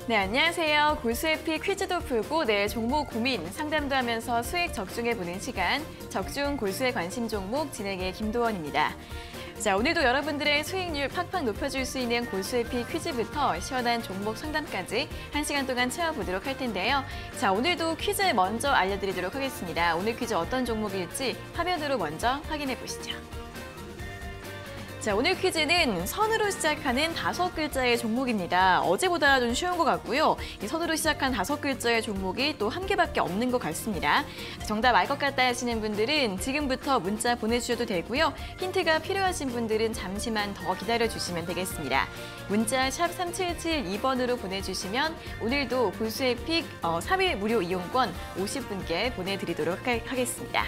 네, 안녕하세요. 골수에피 퀴즈도 풀고 내 종목 고민, 상담도 하면서 수익 적중해보는 시간, 적중 골수의 관심 종목 진행의 김도원입니다. 자, 오늘도 여러분들의 수익률 팍팍 높여줄 수 있는 골수에피 퀴즈부터 시원한 종목 상담까지 1시간 동안 채워보도록 할 텐데요. 자, 오늘도 퀴즈 먼저 알려드리도록 하겠습니다. 오늘 퀴즈 어떤 종목일지 화면으로 먼저 확인해 보시죠. 자, 오늘 퀴즈는 선으로 시작하는 5글자의 종목입니다. 어제보다 좀 쉬운 것 같고요. 이 선으로 시작한 5글자의 종목이 또 한 개밖에 없는 것 같습니다. 정답 알 것 같다 하시는 분들은 지금부터 문자 보내주셔도 되고요. 힌트가 필요하신 분들은 잠시만 더 기다려주시면 되겠습니다. 문자 샵 3772번으로 보내주시면 오늘도 골수의 픽 3일 무료 이용권 50분께 보내드리도록 하겠습니다.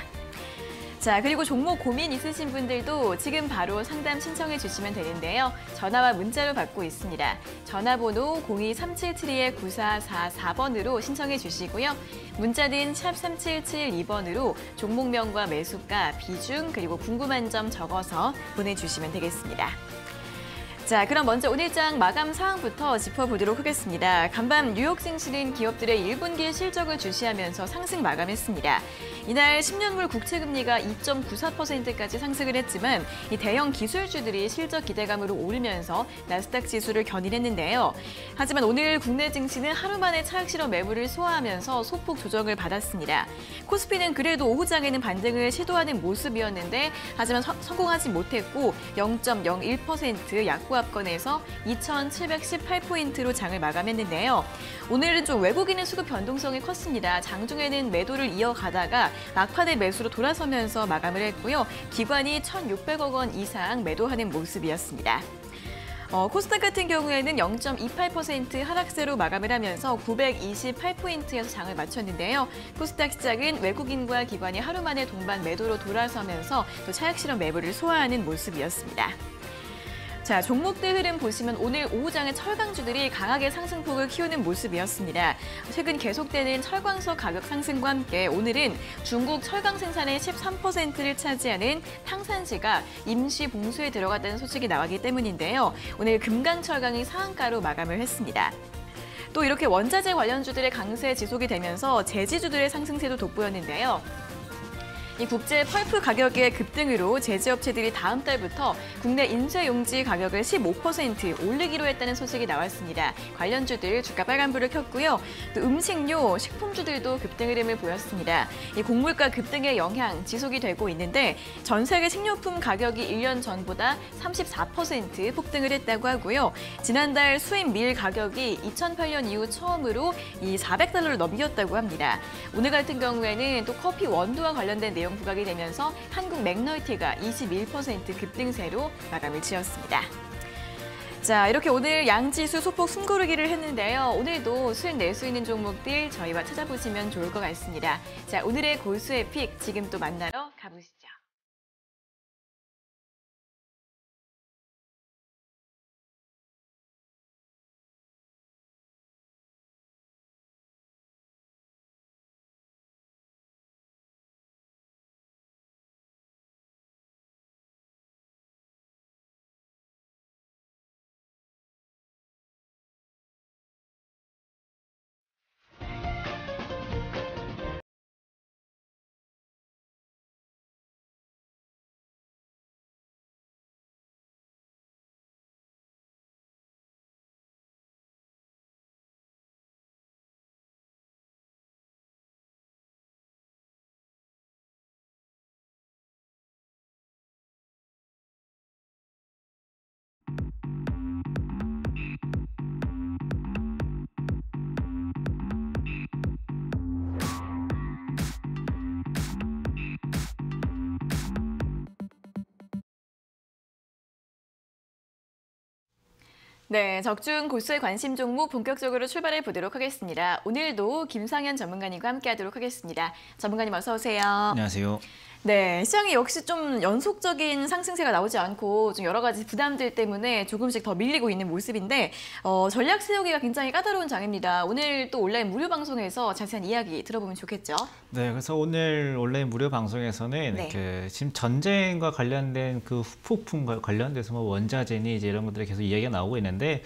자, 그리고 종목 고민 있으신 분들도 지금 바로 상담 신청해 주시면 되는데요. 전화와 문자로 받고 있습니다. 전화번호 02372-9444번으로 신청해 주시고요. 문자는 샵 3772번으로 종목명과 매수가, 비중, 그리고 궁금한 점 적어서 보내주시면 되겠습니다. 자, 그럼 먼저 오늘장 마감 상황부터 짚어보도록 하겠습니다. 간밤 뉴욕 증시는 기업들의 1분기 실적을 주시하면서 상승 마감했습니다. 이날 10년물 국채금리가 2.94%까지 상승을 했지만 이 대형 기술주들이 실적 기대감으로 오르면서 나스닥 지수를 견인했는데요. 하지만 오늘 국내 증시는 하루 만에 차익 실현 매물을 소화하면서 소폭 조정을 받았습니다. 코스피는 그래도 오후장에는 반등을 시도하는 모습이었는데 하지만 성공하지 못했고 0.01% 약보합권에서 2,718포인트로 장을 마감했는데요. 오늘은 좀 외국인의 수급 변동성이 컸습니다. 장중에는 매도를 이어가다가 막판에 매수로 돌아서면서 마감을 했고요. 기관이 1,600억 원 이상 매도하는 모습이었습니다. 코스닥 같은 경우에는 0.28% 하락세로 마감을 하면서 928포인트에서 장을 마쳤는데요. 코스닥 시장은 외국인과 기관이 하루 만에 동반 매도로 돌아서면서 또 차익 실현 매물을 소화하는 모습이었습니다. 자, 종목들 흐름 보시면 오늘 오후장에 철강주들이 강하게 상승폭을 키우는 모습이었습니다. 최근 계속되는 철광석 가격 상승과 함께 오늘은 중국 철강 생산의 13%를 차지하는 탕산시가 임시 봉쇄에 들어갔다는 소식이 나왔기 때문인데요. 오늘 금강철강이 상한가로 마감을 했습니다. 또 이렇게 원자재 관련주들의 강세 지속이 되면서 제지주들의 상승세도 돋보였는데요. 이 국제 펄프 가격의 급등으로 제지업체들이 다음 달부터 국내 인쇄용지 가격을 15% 올리기로 했다는 소식이 나왔습니다. 관련주들 주가 빨간불을 켰고요. 또 음식료, 식품주들도 급등 흐름을 보였습니다. 이 곡물가 급등의 영향 지속이 되고 있는데 전 세계 식료품 가격이 1년 전보다 34% 폭등을 했다고 하고요. 지난달 수입 밀 가격이 2008년 이후 처음으로 이 400달러를 넘겼다고 합니다. 오늘 같은 경우에는 또 커피 원두와 관련된 내용 부각이 되면서 한국 맥널티가 21% 급등세로 마감을 지었습니다. 자, 이렇게 오늘 양지수 소폭 숨고르기를 했는데요. 오늘도 수익 낼 수 있는 종목들 저희와 찾아보시면 좋을 것 같습니다. 자, 오늘의 골수의 픽 지금 또 만나러 가보시죠. 네, 적중 골수의 관심 종목 본격적으로 출발해 보도록 하겠습니다. 오늘도 김상현 전문가님과 함께하도록 하겠습니다. 전문가님 어서 오세요. 안녕하세요. 네, 시장이 역시 좀 연속적인 상승세가 나오지 않고 좀 여러 가지 부담들 때문에 조금씩 더 밀리고 있는 모습인데 전략 세우기가 굉장히 까다로운 장입니다. 오늘 또 온라인 무료 방송에서 자세한 이야기 들어보면 좋겠죠? 네, 그래서 오늘 온라인 무료 방송에서는 네. 지금 전쟁과 관련된 그 후폭풍과 관련돼서 뭐 원자재니 이제 이런 것들이 계속 이야기가 나오고 있는데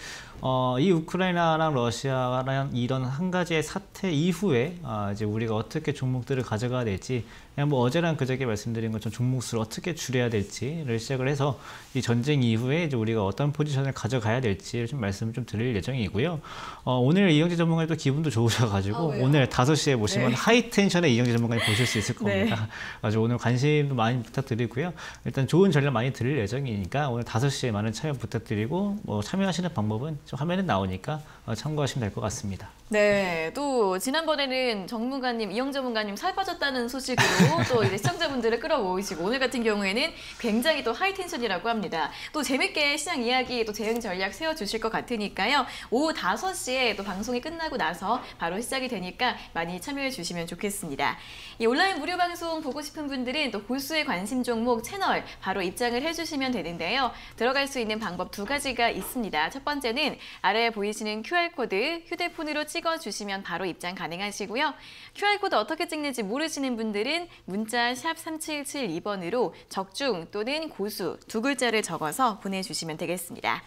이 우크라이나랑 러시아랑 이런 한 가지의 사태 이후에 이제 우리가 어떻게 종목들을 가져가야 될지 그냥 뭐 어제랑 그저께 말씀드린 것처럼 종목수를 어떻게 줄여야 될지를 시작을 해서 이 전쟁 이후에 이제 우리가 어떤 포지션을 가져가야 될지를 좀 말씀을 좀 드릴 예정이고요. 오늘 이영재 전문가님 또 기분도 좋으셔가지고 오늘 5시에 보시면 네. 하이텐션의 이영재 전문가님 보실 수 있을 겁니다. 네. 아주 오늘 관심도 많이 부탁드리고요. 일단 좋은 전략 많이 드릴 예정이니까 오늘 5시에 많은 참여 부탁드리고 뭐 참여하시는 방법은 좀 화면에 나오니까 참고하시면 될 것 같습니다. 네, 또 지난번에는 전문가님, 이영 전문가님 살 빠졌다는 소식으로 또 이제 시청자분들을 끌어모으시고 오늘 같은 경우에는 굉장히 또 하이텐션이라고 합니다. 또 재밌게 시장 이야기, 또 대응 전략 세워주실 것 같으니까요. 오후 5시에 또 방송이 끝나고 나서 바로 시작이 되니까 많이 참여해 주시면 좋겠습니다. 이 온라인 무료 방송 보고 싶은 분들은 또 고수의 관심 종목 채널 바로 입장을 해주시면 되는데요. 들어갈 수 있는 방법 2가지가 있습니다. 첫 번째는 아래에 보이시는 QR코드 휴대폰으로 찍어주시면 바로 입장 가능하시고요. QR코드 어떻게 찍는지 모르시는 분들은 문자 샵 3772번으로 적중 또는 고수 2글자를 적어서 보내주시면 되겠습니다.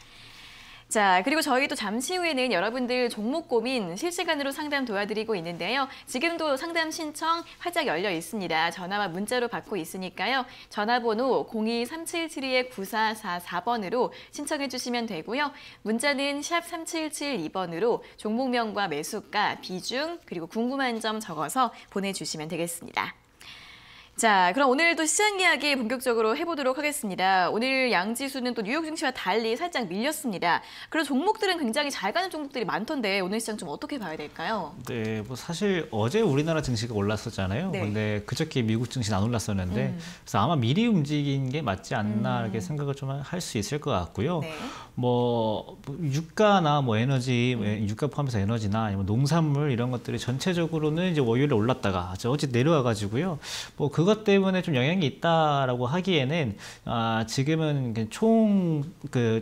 자, 그리고 저희도 잠시 후에는 여러분들 종목 고민 실시간으로 상담 도와드리고 있는데요. 지금도 상담 신청 활짝 열려 있습니다. 전화와 문자로 받고 있으니까요. 전화번호 02-377-9444번으로 신청해 주시면 되고요. 문자는 샵 3772번으로 종목명과 매수가, 비중, 그리고 궁금한 점 적어서 보내주시면 되겠습니다. 자, 그럼 오늘도 시장 이야기 본격적으로 해보도록 하겠습니다. 오늘 양지수는 또 뉴욕 증시와 달리 살짝 밀렸습니다. 그런 종목들은 굉장히 잘 가는 종목들이 많던데 오늘 시장 좀 어떻게 봐야 될까요? 네, 뭐 사실 어제 우리나라 증시가 올랐었잖아요. 네. 근데 그저께 미국 증시는 안 올랐었는데 그래서 아마 미리 움직인 게 맞지 않나 이렇게 생각을 좀 할 수 있을 것 같고요. 네. 뭐 유가나 뭐 에너지, 유가 포함해서 에너지나 아니면 농산물 이런 것들이 전체적으로는 이제 월요일에 올랐다가 어제 내려와가지고요. 뭐 그것 때문에 좀 영향이 있다라고 하기에는 지금은 총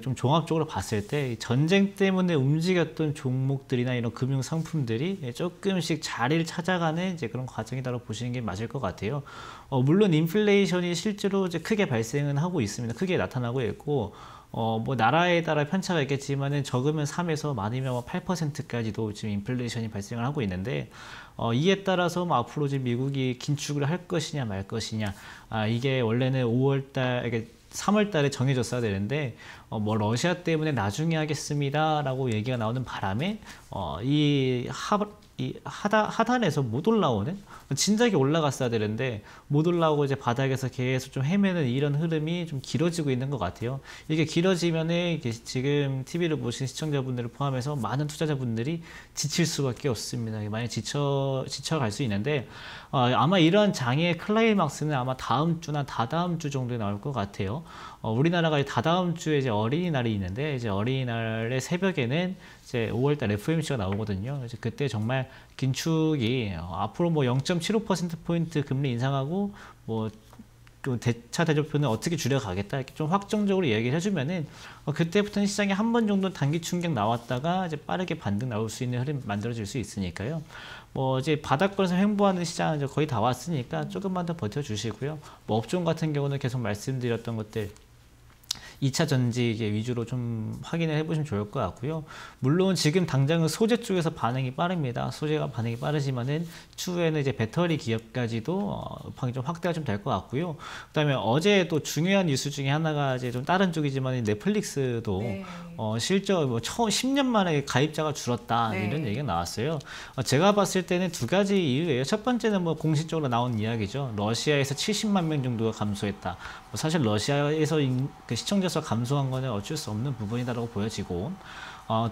좀 종합적으로 봤을 때 전쟁 때문에 움직였던 종목들이나 이런 금융 상품들이 조금씩 자리를 찾아가는 이제 그런 과정이라고 보시는 게 맞을 것 같아요. 물론 인플레이션이 실제로 이제 크게 발생은 하고 있습니다. 크게 나타나고 있고. 뭐 나라에 따라 편차가 있겠지만은 적으면 3에서 많으면 8%까지도 지금 인플레이션이 발생을 하고 있는데 이에 따라서 뭐 앞으로 지금 미국이 긴축을 할 것이냐 말 것이냐 이게 원래는 5월달 3월 달에 정해졌어야 되는데 뭐 러시아 때문에 나중에 하겠습니다라고 얘기가 나오는 바람에 이 하단에서 못 올라오는 진작에 올라갔어야 되는데 못 올라오고 이제 바닥에서 계속 좀 헤매는 이런 흐름이 좀 길어지고 있는 것 같아요. 이게 길어지면은 지금 TV를 보신 시청자분들을 포함해서 많은 투자자분들이 지칠 수밖에 없습니다. 많이 지쳐갈 수 있는데 아마 이런 장의 클라이막스는 아마 다음 주나 다다음 주 정도에 나올 것 같아요. 우리나라가 다다음 주에 이제 어린이날이 있는데 이제 어린이날의 새벽에는 이제 5월달 FOMC가 나오거든요. 이제 그때 정말 긴축이 앞으로 뭐 0.75%포인트 금리 인상하고 뭐 또 대차 대조표는 어떻게 줄여가겠다 이렇게 좀 확정적으로 얘기를 해주면은 그때부터는 시장에 한 번 정도 단기 충격 나왔다가 이제 빠르게 반등 나올 수 있는 흐름 만들어질 수 있으니까요. 뭐 이제 바닥권에서 횡보하는 시장은 이제 거의 다 왔으니까 조금만 더 버텨주시고요. 뭐 업종 같은 경우는 계속 말씀드렸던 것들 2차 전지 위주로 좀 확인을 해보시면 좋을 것 같고요. 물론 지금 당장은 소재 쪽에서 반응이 빠릅니다. 소재가 반응이 빠르지만은 추후에는 이제 배터리 기업까지도 반응이 좀 확대가 좀 될 것 같고요. 그다음에 어제 또 중요한 뉴스 중에 하나가 이제 좀 다른 쪽이지만 넷플릭스도 네. 실적 뭐 처음 10년 만에 가입자가 줄었다 네. 이런 얘기가 나왔어요. 제가 봤을 때는 2가지 이유예요. 첫 번째는 뭐 공식적으로 나온 이야기죠. 러시아에서 70만 명 정도가 감소했다. 뭐 사실 러시아에서 그 시청자 빠져서 감소한 거는 어쩔 수 없는 부분이다라고 보여지고,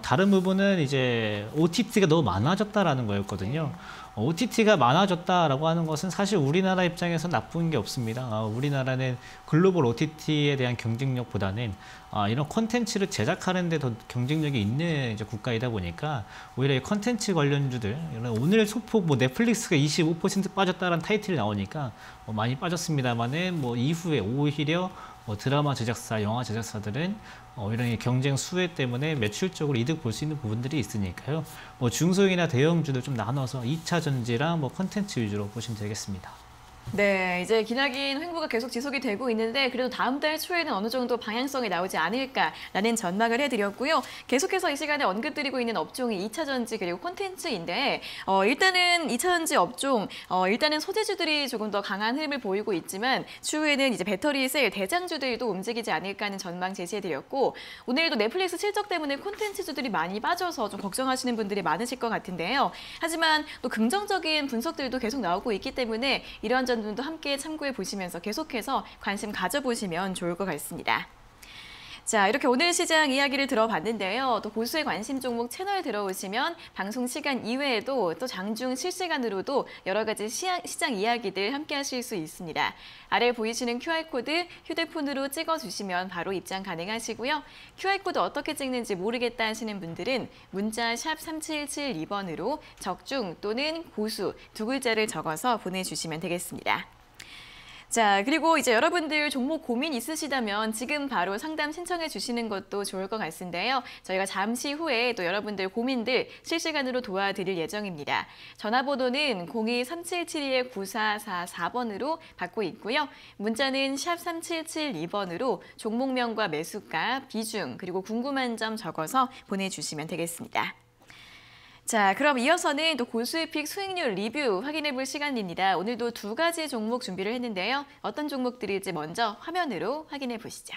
다른 부분은 이제 OTT가 너무 많아졌다라는 거였거든요. OTT가 많아졌다라고 하는 것은 사실 우리나라 입장에서 나쁜 게 없습니다. 우리나라는 글로벌 OTT에 대한 경쟁력보다는 이런 콘텐츠를 제작하는 데 더 경쟁력이 있는 이제 국가이다 보니까 오히려 이 콘텐츠 관련주들, 오늘 소폭 뭐 넷플릭스가 25% 빠졌다는 타이틀이 나오니까 많이 빠졌습니다만은 뭐 이후에 오히려 뭐 드라마 제작사, 영화 제작사들은 이런 이 경쟁 수혜 때문에 매출적으로 이득 볼 수 있는 부분들이 있으니까요. 뭐 중소형이나 대형주들 좀 나눠서 2차 전지랑 뭐 콘텐츠 위주로 보시면 되겠습니다. 네, 이제 기나긴 횡보가 계속 지속이 되고 있는데 그래도 다음 달 초에는 어느 정도 방향성이 나오지 않을까라는 전망을 해드렸고요. 계속해서 이 시간에 언급드리고 있는 업종이 2차 전지 그리고 콘텐츠인데 일단은 2차 전지 업종, 일단은 소재주들이 조금 더 강한 흐름을 보이고 있지만 추후에는 이제 배터리 셀 대장주들도 움직이지 않을까 하는 전망 제시해드렸고 오늘도 넷플릭스 실적 때문에 콘텐츠주들이 많이 빠져서 좀 걱정하시는 분들이 많으실 것 같은데요. 하지만 또 긍정적인 분석들도 계속 나오고 있기 때문에 이러한 점도 함께 참고해 보시면서 계속해서 관심 가져보시면 좋을 것 같습니다. 자, 이렇게 오늘 시장 이야기를 들어봤는데요. 또 고수의 관심 종목 채널 들어오시면 방송 시간 이외에도 또 장중 실시간으로도 여러 가지 시장 이야기들 함께 하실 수 있습니다. 아래 보이시는 QR코드 휴대폰으로 찍어주시면 바로 입장 가능하시고요. QR코드 어떻게 찍는지 모르겠다 하시는 분들은 문자 샵 3772번으로 적중 또는 고수 두 글자를 적어서 보내주시면 되겠습니다. 자, 그리고 이제 여러분들 종목 고민 있으시다면 지금 바로 상담 신청해 주시는 것도 좋을 것 같은데요. 저희가 잠시 후에 또 여러분들 고민들 실시간으로 도와드릴 예정입니다. 전화번호는 02-3772-9444번으로 받고 있고요. 문자는 샵 3772번으로 종목명과 매수가, 비중, 그리고 궁금한 점 적어서 보내주시면 되겠습니다. 자, 그럼 이어서는 또 고수익 수익률 리뷰 확인해 볼 시간입니다. 오늘도 두 가지 종목 준비를 했는데요. 어떤 종목들일지 먼저 화면으로 확인해 보시죠.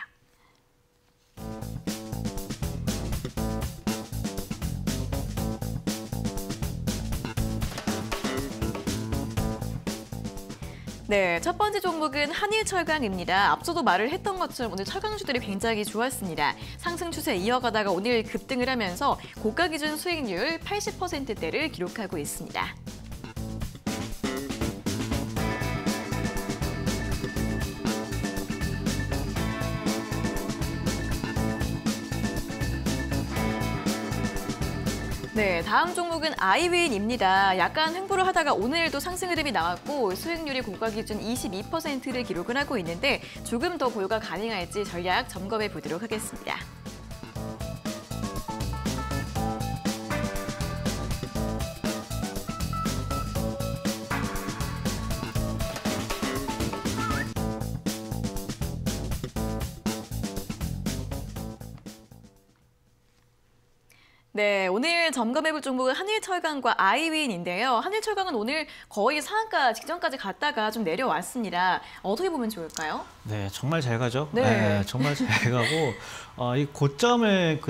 네, 첫 번째 종목은 한일철강입니다. 앞서도 말을 했던 것처럼 오늘 철강주들이 굉장히 좋았습니다. 상승 추세 이어가다가 오늘 급등을 하면서 고가 기준 수익률 80%대를 기록하고 있습니다. 네, 다음 종목은 아이윈입니다. 약간 횡보를 하다가 오늘도 상승 흐름이 나왔고 수익률이 고가 기준 22%를 기록을 하고 있는데 조금 더 보유가 가능할지 전략 점검해 보도록 하겠습니다. 네, 오늘 점검해볼 종목은 한일철강과 아이윈인데요. 한일철강은 오늘 거의 상한가 직전까지 갔다가 좀 내려왔습니다. 어떻게 보면 좋을까요? 네, 정말 잘 가죠. 네. 정말 잘 가고 이 고점을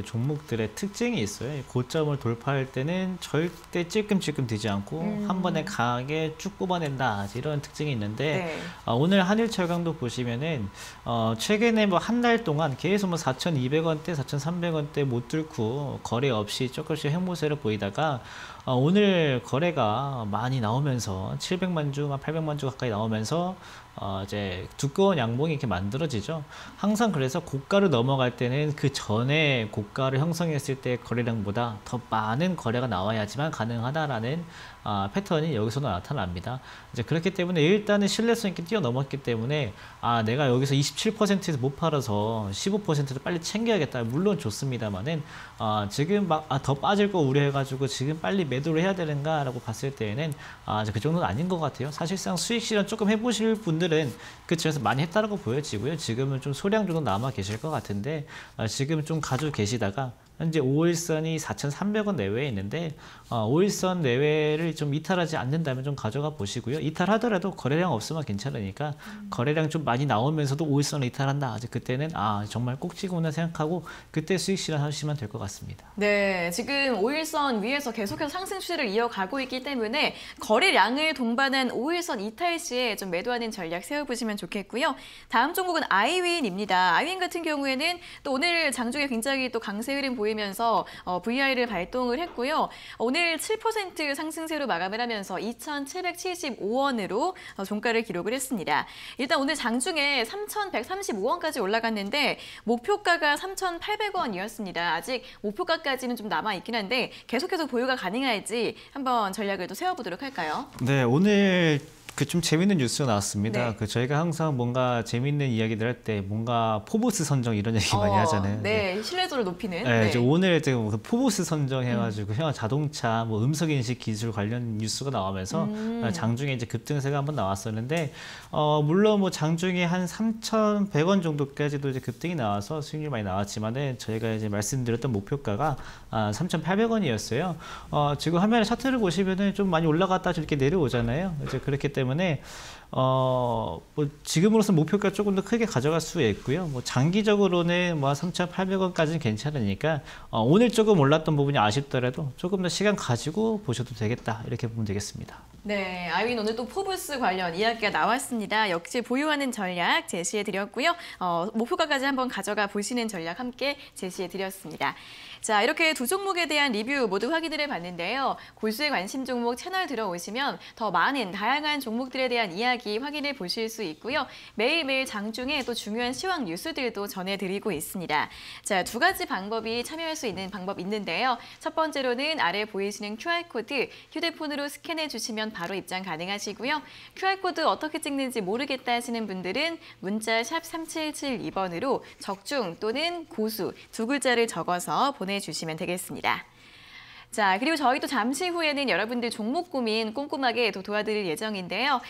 종목들의 특징이 있어요. 이 고점을 돌파할 때는 절대 찔끔찔끔 되지 않고 한 번에 강하게 쭉 뽑아낸다 이런 특징이 있는데 네. 오늘 한일철강도 보시면은 최근에 뭐 한 달 동안 계속 뭐 4,200원대, 4,300원대 못 뚫고 거래 없이 조금씩 횡보세를 보이다가 오늘 거래가 많이 나오면서 700만 주, 800만 주 가까이 나오면서 이제 두꺼운 양봉이 이렇게 만들어지죠. 항상 그래서 고가를 넘어갈 때는 그 전에 고가를 형성했을 때 거래량보다 더 많은 거래가 나와야지만 가능하다라는 패턴이 여기서도 나타납니다. 이제 그렇기 때문에 일단은 신뢰성 있게 뛰어넘었기 때문에 내가 여기서 27%에서 못 팔아서 15%를 빨리 챙겨야겠다. 물론 좋습니다만은 지금 막 더 빠질 거 우려해가지고 지금 빨리 매도를 해야 되는가라고 봤을 때에는 그 정도는 아닌 것 같아요. 사실상 수익 실현 조금 해보실 분들은 그쪽에서 많이 했다라고 보여지고요. 지금은 좀 소량 정도 남아 계실 것 같은데 지금 좀 가지고 계시다가 현재 5일선이 4,300원 내외에 있는데 5일선 내외를 좀 이탈하지 않는다면 좀 가져가 보시고요. 이탈하더라도 거래량 없으면 괜찮으니까 거래량 좀 많이 나오면서도 5일선을 이탈한다. 아직 그때는 정말 꼭지구나 생각하고 그때 수익 실현하시면 될 것 같습니다. 네, 지금 5일선 위에서 계속해서 상승 추세를 이어가고 있기 때문에 거래량을 동반한 5일선 이탈 시에 좀 매도하는 전략 세워보시면 좋겠고요. 다음 종목은 아이윈입니다. 아이윈 같은 경우에는 또 오늘 장중에 굉장히 또 강세 흐름 보이면서 VI를 발동을 했고요. 오늘 7% 상승세로 마감을 하면서 2,775원으로 종가를 기록을 했습니다. 일단 오늘 장중에 3,135원까지 올라갔는데 목표가가 3,800원이었습니다. 아직 목표가까지는 좀 남아있긴 한데 계속해서 보유가 가능할지 한번 전략을 또 세워보도록 할까요? 네, 오늘 좀 재밌는 뉴스가 나왔습니다. 네. 저희가 항상 뭔가 재밌는 이야기들 할 때 뭔가 포브스 선정 이런 얘기 많이 하잖아요. 네, 신뢰도를 높이는. 네, 이제 오늘 포브스 선정해가지고 현 자동차 뭐 음성 인식 기술 관련 뉴스가 나오면서 장중에 이제 급등세가 한번 나왔었는데 물론 뭐 장중에 한 3,100원 정도까지도 이제 급등이 나와서 수익률 많이 나왔지만은 저희가 이제 말씀드렸던 목표가가 3,800원이었어요. 지금 화면에 차트를 보시면은 좀 많이 올라갔다 이렇게 내려오잖아요. 이제 그렇기 때문에 뭐 지금으로서 목표가 조금 더 크게 가져갈 수 있고요. 뭐 장기적으로는 뭐 3,800원까지는 괜찮으니까 오늘 조금 올랐던 부분이 아쉽더라도 조금 더 시간 가지고 보셔도 되겠다 이렇게 보면 되겠습니다. 네, 아이윈 오늘 또 포브스 관련 이야기가 나왔습니다. 역시 보유하는 전략 제시해 드렸고요. 목표가까지 한번 가져가 보시는 전략 함께 제시해 드렸습니다. 자, 이렇게 두 종목에 대한 리뷰 모두 확인을 해봤는데요. 골수의 관심 종목 채널 들어오시면 더 많은 다양한 종목들에 대한 이야기 확인해 보실 수 있고요. 매일매일 장중에 또 중요한 시황 뉴스들도 전해드리고 있습니다. 자, 두 가지 방법이 참여할 수 있는 방법 있는데요. 첫 번째로는 아래 보이시는 QR코드 휴대폰으로 스캔해 주시면 바로 입장 가능하시고요. QR코드 어떻게 찍는지 모르겠다 하시는 분들은 문자 샵 3772번으로 적중 또는 고수 두 글자를 적어서 보내주시면 되겠습니다. 자, 그리고 저희도 잠시 후에는 여러분들 종목 고민 꼼꼼하게 도와드릴 예정인데요.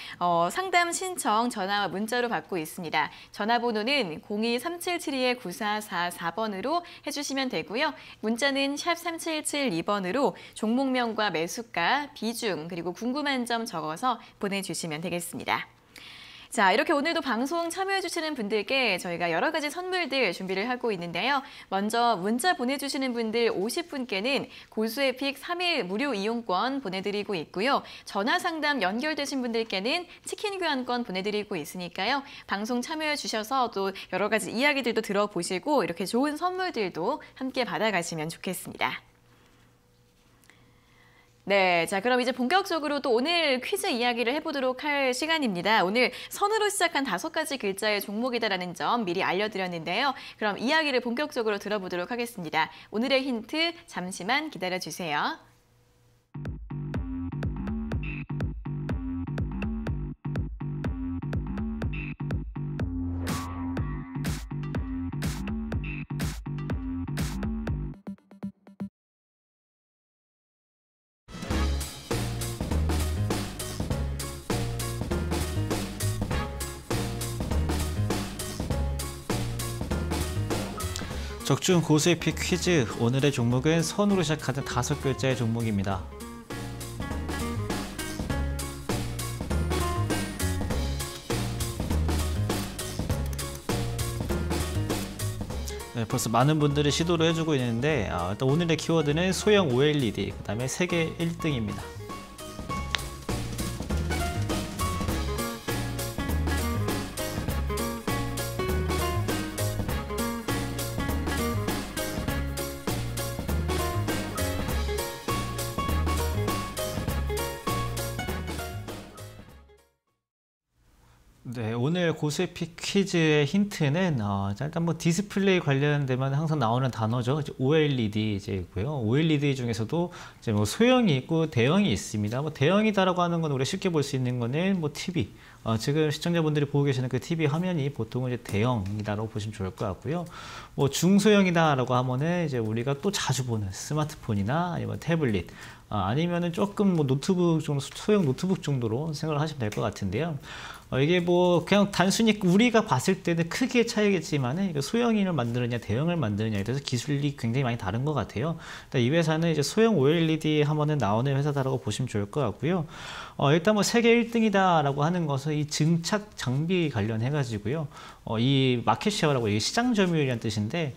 상담 신청 전화와 문자로 받고 있습니다. 전화번호는 02-377-9444번으로 해주시면 되고요. 문자는 샵 3772번으로 종목명과 매수가, 비중, 그리고 궁금한 점 적어서 보내주시면 되겠습니다. 자, 이렇게 오늘도 방송 참여해주시는 분들께 저희가 여러 가지 선물들 준비를 하고 있는데요. 먼저 문자 보내주시는 분들 50분께는 고수의 픽 3일 무료 이용권 보내드리고 있고요. 전화 상담 연결되신 분들께는 치킨 교환권 보내드리고 있으니까요. 방송 참여해주셔서 또 여러 가지 이야기들도 들어보시고 이렇게 좋은 선물들도 함께 받아가시면 좋겠습니다. 네, 자 그럼 이제 본격적으로 또 오늘 퀴즈 이야기를 해보도록 할 시간입니다. 오늘 선으로 시작한 5가지 글자의 종목이다라는 점 미리 알려드렸는데요. 그럼 이야기를 본격적으로 들어보도록 하겠습니다. 오늘의 힌트 잠시만 기다려주세요. 적중 고수의 픽 퀴즈. 오늘의 종목은 선으로 시작하는 5글자의 종목입니다. 네, 벌써 많은 분들이 시도를 해주고 있는데 일단 오늘의 키워드는 소형 OLED, 그 다음에 세계 1등입니다. 네, 오늘 고수의 픽 퀴즈의 힌트는 일단 뭐 디스플레이 관련되면 항상 나오는 단어죠. OLED 이제고요. OLED 중에서도 이제 뭐 소형이 있고 대형이 있습니다. 뭐 대형이다라고 하는 건 우리가 쉽게 볼 수 있는 거는 뭐 TV, 지금 시청자분들이 보고 계시는 그 TV 화면이 보통은 이제 대형이다라고 보시면 좋을 것 같고요. 뭐 중소형이다라고 하면은 이제 우리가 또 자주 보는 스마트폰이나 아니면 태블릿, 아니면은 조금 뭐 노트북 정도, 소형 노트북 정도로 생각을 하시면 될 것 같은데요. 이게 뭐 그냥 단순히 우리가 봤을 때는 크기의 차이겠지만은 이거 소형을 만드느냐 대형을 만드느냐에 대해서 기술이 굉장히 많이 다른 것 같아요. 이 회사는 이제 소형 OLED 하면은 나오는 회사다라고 보시면 좋을 것 같고요. 일단 뭐 세계 1등이다라고 하는 것은 이 증착 장비 관련해 가지고요. 이 마켓 셰어라고 이 시장 점유율이라는 뜻인데,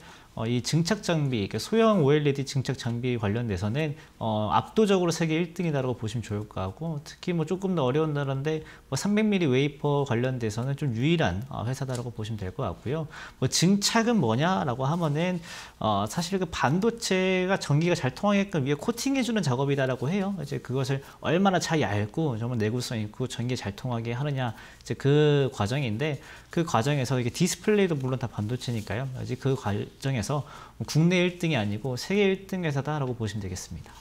이 증착 장비, 그러니까 소형 OLED 증착 장비 관련돼서는 압도적으로 세계 1등이다라고 보시면 좋을 것 같고, 특히 뭐 조금 더 어려운 나라인데 뭐 300mm 웨이퍼 관련돼서는 좀 유일한 회사다라고 보시면 될 것 같고요. 뭐 증착은 뭐냐라고 하면은 사실 그 반도체가 전기가 잘 통하게끔 위에 코팅해주는 작업이다라고 해요. 이제 그것을 얼마나 잘 얇고 정말 내구성 있고 전기 잘 통하게 하느냐, 이제 그 과정인데, 그 과정에서 이게 디스플레이도 물론 다 반도체니까요. 아직 그 과정에서 국내 1등이 아니고 세계 1등 회사다라고 보시면 되겠습니다.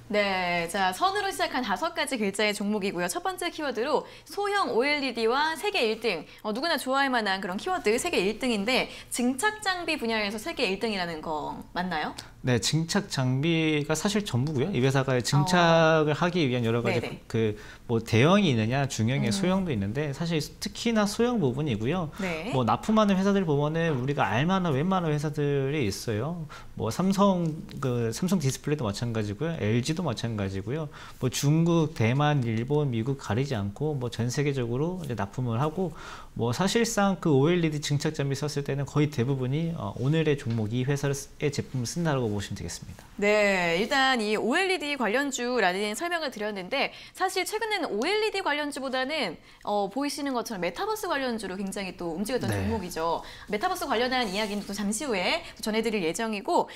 네, 자, 선으로 시작한 5가지 글자의 종목이고요. 첫 번째 키워드로 소형 OLED와 세계 1등, 누구나 좋아할 만한 그런 키워드 세계 1등인데 증착 장비 분야에서 세계 1등이라는 거 맞나요? 네, 증착 장비가 사실 전부고요. 이 회사가 증착을 하기 위한 여러 가지 뭐 대형이 있느냐, 중형의 소형도 있는데 사실 특히나 소형 부분이고요. 네. 뭐 납품하는 회사들 보면은 우리가 알만한 웬만한 회사들이 있어요. 뭐 삼성 디스플레이도 마찬가지고요. LG도 마찬가지고요. 뭐 중국, 대만, 일본, 미국 가리지 않고 뭐 전 세계적으로 이제 납품을 하고, 뭐 사실상 그 OLED 증착 장비 썼을 때는 거의 대부분이 오늘의 종목 이 회사의 제품을 쓴다고 보시면 되겠습니다. 네, 일단 이 OLED 관련주라는 설명을 드렸는데, 사실 최근에는 OLED 관련주보다는 보이시는 것처럼 메타버스 관련주로 굉장히 또 움직였던 종목이죠. 메타버스 관련한 이야기는 또 잠시 후에 전해드릴 예정이고,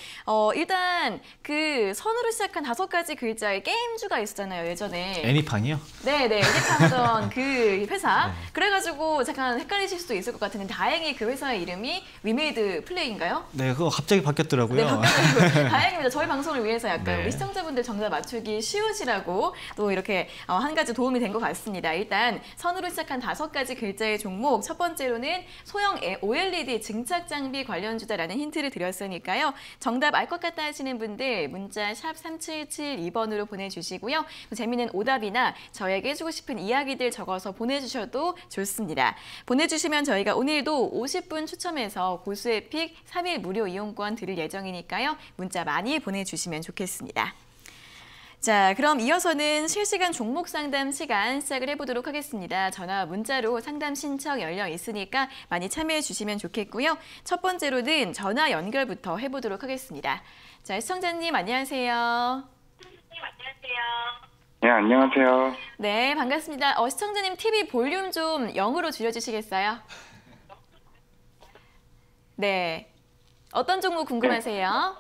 일단 그 선으로 시작한 5가지 글자의 게임주가 있었잖아요, 예전에. 애니팡이요? 네네, 애니팡 그 회사. 그래가지고 잠깐 헷갈리실 수도 있을 것 같은데, 다행히 그 회사의 이름이 위메이드 플레이인가요? 네, 그거 갑자기 바뀌었더라고요. 네, 바뀌었더라고요. 다행입니다. 저희 방송을 위해서 약간 네. 우리 시청자분들 정답 맞추기 쉬우시라고 또 이렇게 한 가지 도움이 된 것 같습니다. 일단 선으로 시작한 5가지 글자의 종목, 첫 번째로는 소형 OLED 증착 장비 관련주다라는 힌트를 드렸으니까요. 정답 알 것 같다 하시는 분들 문자 샵 3772번으로 보내주시고요. 재미있는 오답이나 저에게 해주고 싶은 이야기들 적어서 보내주셔도 좋습니다. 보내주시면 저희가 오늘도 50분 추첨해서 고수에픽 3일 무료 이용권 드릴 예정이니까요. 문자 많이 보내주시면 좋겠습니다. 자, 그럼 이어서는 실시간 종목 상담 시간 시작을 해보도록 하겠습니다. 전화와 문자로 상담 신청 열려 있으니까 많이 참여해 주시면 좋겠고요. 첫 번째로는 전화 연결부터 해보도록 하겠습니다. 자, 시청자님 안녕하세요. 네, 안녕하세요. 네, 반갑습니다. 시청자님 TV 볼륨 좀 0으로 줄여주시겠어요? 네. 어떤 종목 궁금하세요?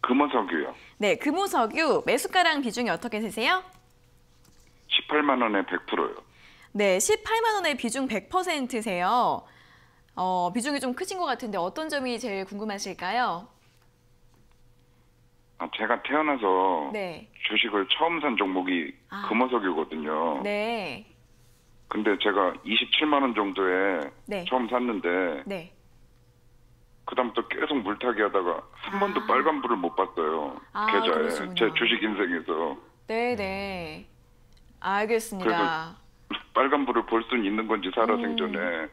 금호석유요. 네, 금호석유 매수가랑 비중이 어떻게 되세요? 18만 원에 100%요. 네, 18만 원의 비중 100%세요. 비중이 좀 크신 것 같은데 어떤 점이 제일 궁금하실까요? 제가 태어나서 네. 주식을 처음 산 종목이 금호석유거든요. 네. 근데 제가 27만 원 정도에 네. 처음 샀는데 네. 그다음부터 계속 물타기 하다가 한 번도 빨간불을 못 봤어요. 계좌에. 그러시군요. 제 주식 인생에서. 네네. 알겠습니다. 빨간불을 볼 수는 있는 건지 살아생전에.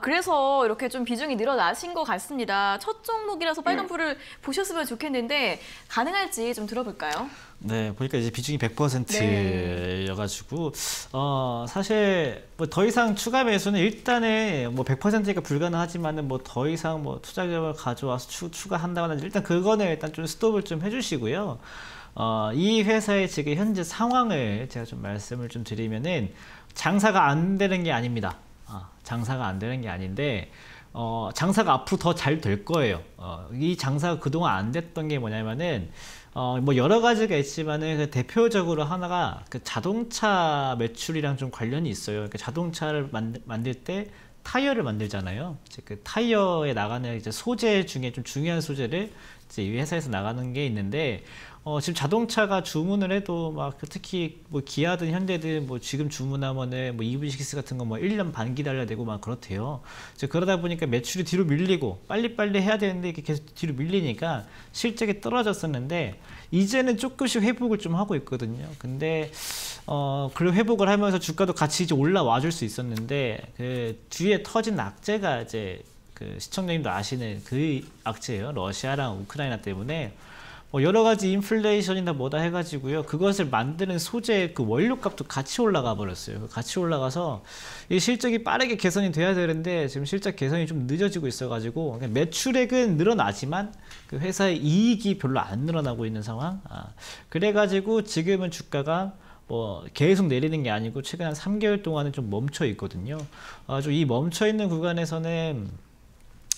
그래서 이렇게 좀 비중이 늘어나신 것 같습니다. 첫 종목이라서 빨간불을 보셨으면 좋겠는데 가능할지 좀 들어볼까요? 네, 보니까 이제 비중이 100%여가지고 사실 뭐 더 이상 추가 매수는 일단은 뭐 100%가 불가능하지만은 뭐 더 이상 뭐 투자금을 가져와서 추가한다거나 일단 그거는 일단 좀 스톱을 좀 해주시고요. 이 회사의 지금 현재 상황을 제가 좀 말씀을 좀 드리면은 장사가 안 되는 게 아닙니다. 장사가 안 되는 게 아닌데 장사가 앞으로 더 잘 될 거예요. 이 장사가 그동안 안 됐던 게 뭐냐면은 뭐 여러 가지가 있지만은 그 대표적으로 하나가 그 자동차 매출이랑 좀 관련이 있어요. 그러니까 자동차를 만들 때 타이어를 만들잖아요. 이제 그 타이어에 나가는 이제 소재 중에 좀 중요한 소재를 이제 이 회사에서 나가는 게 있는데 지금 자동차가 주문을 해도 막 특히 뭐 기아든 현대든 뭐 지금 주문하면은 뭐 EV6 같은 거 뭐 1년 반 기다려야 되고 막 그렇대요. 이제 그러다 보니까 매출이 뒤로 밀리고 빨리빨리 해야 되는데 이게 계속 뒤로 밀리니까 실적이 떨어졌었는데 이제는 조금씩 회복을 좀 하고 있거든요. 근데 그 회복을 하면서 주가도 같이 이제 올라와 줄 수 있었는데 그 뒤에 터진 악재가 이제 그 시청자님도 아시는 그 악재예요. 러시아랑 우크라이나 때문에 뭐 여러 가지 인플레이션이나 뭐다 해가지고요. 그것을 만드는 소재 그 원료값도 같이 올라가 버렸어요. 같이 올라가서 이 실적이 빠르게 개선이 돼야 되는데 지금 실적 개선이 좀 늦어지고 있어가지고 매출액은 늘어나지만 그 회사의 이익이 별로 안 늘어나고 있는 상황. 그래가지고 지금은 주가가 뭐 계속 내리는 게 아니고 최근 한 3개월 동안은 좀 멈춰 있거든요. 좀 이 멈춰 있는 구간에서는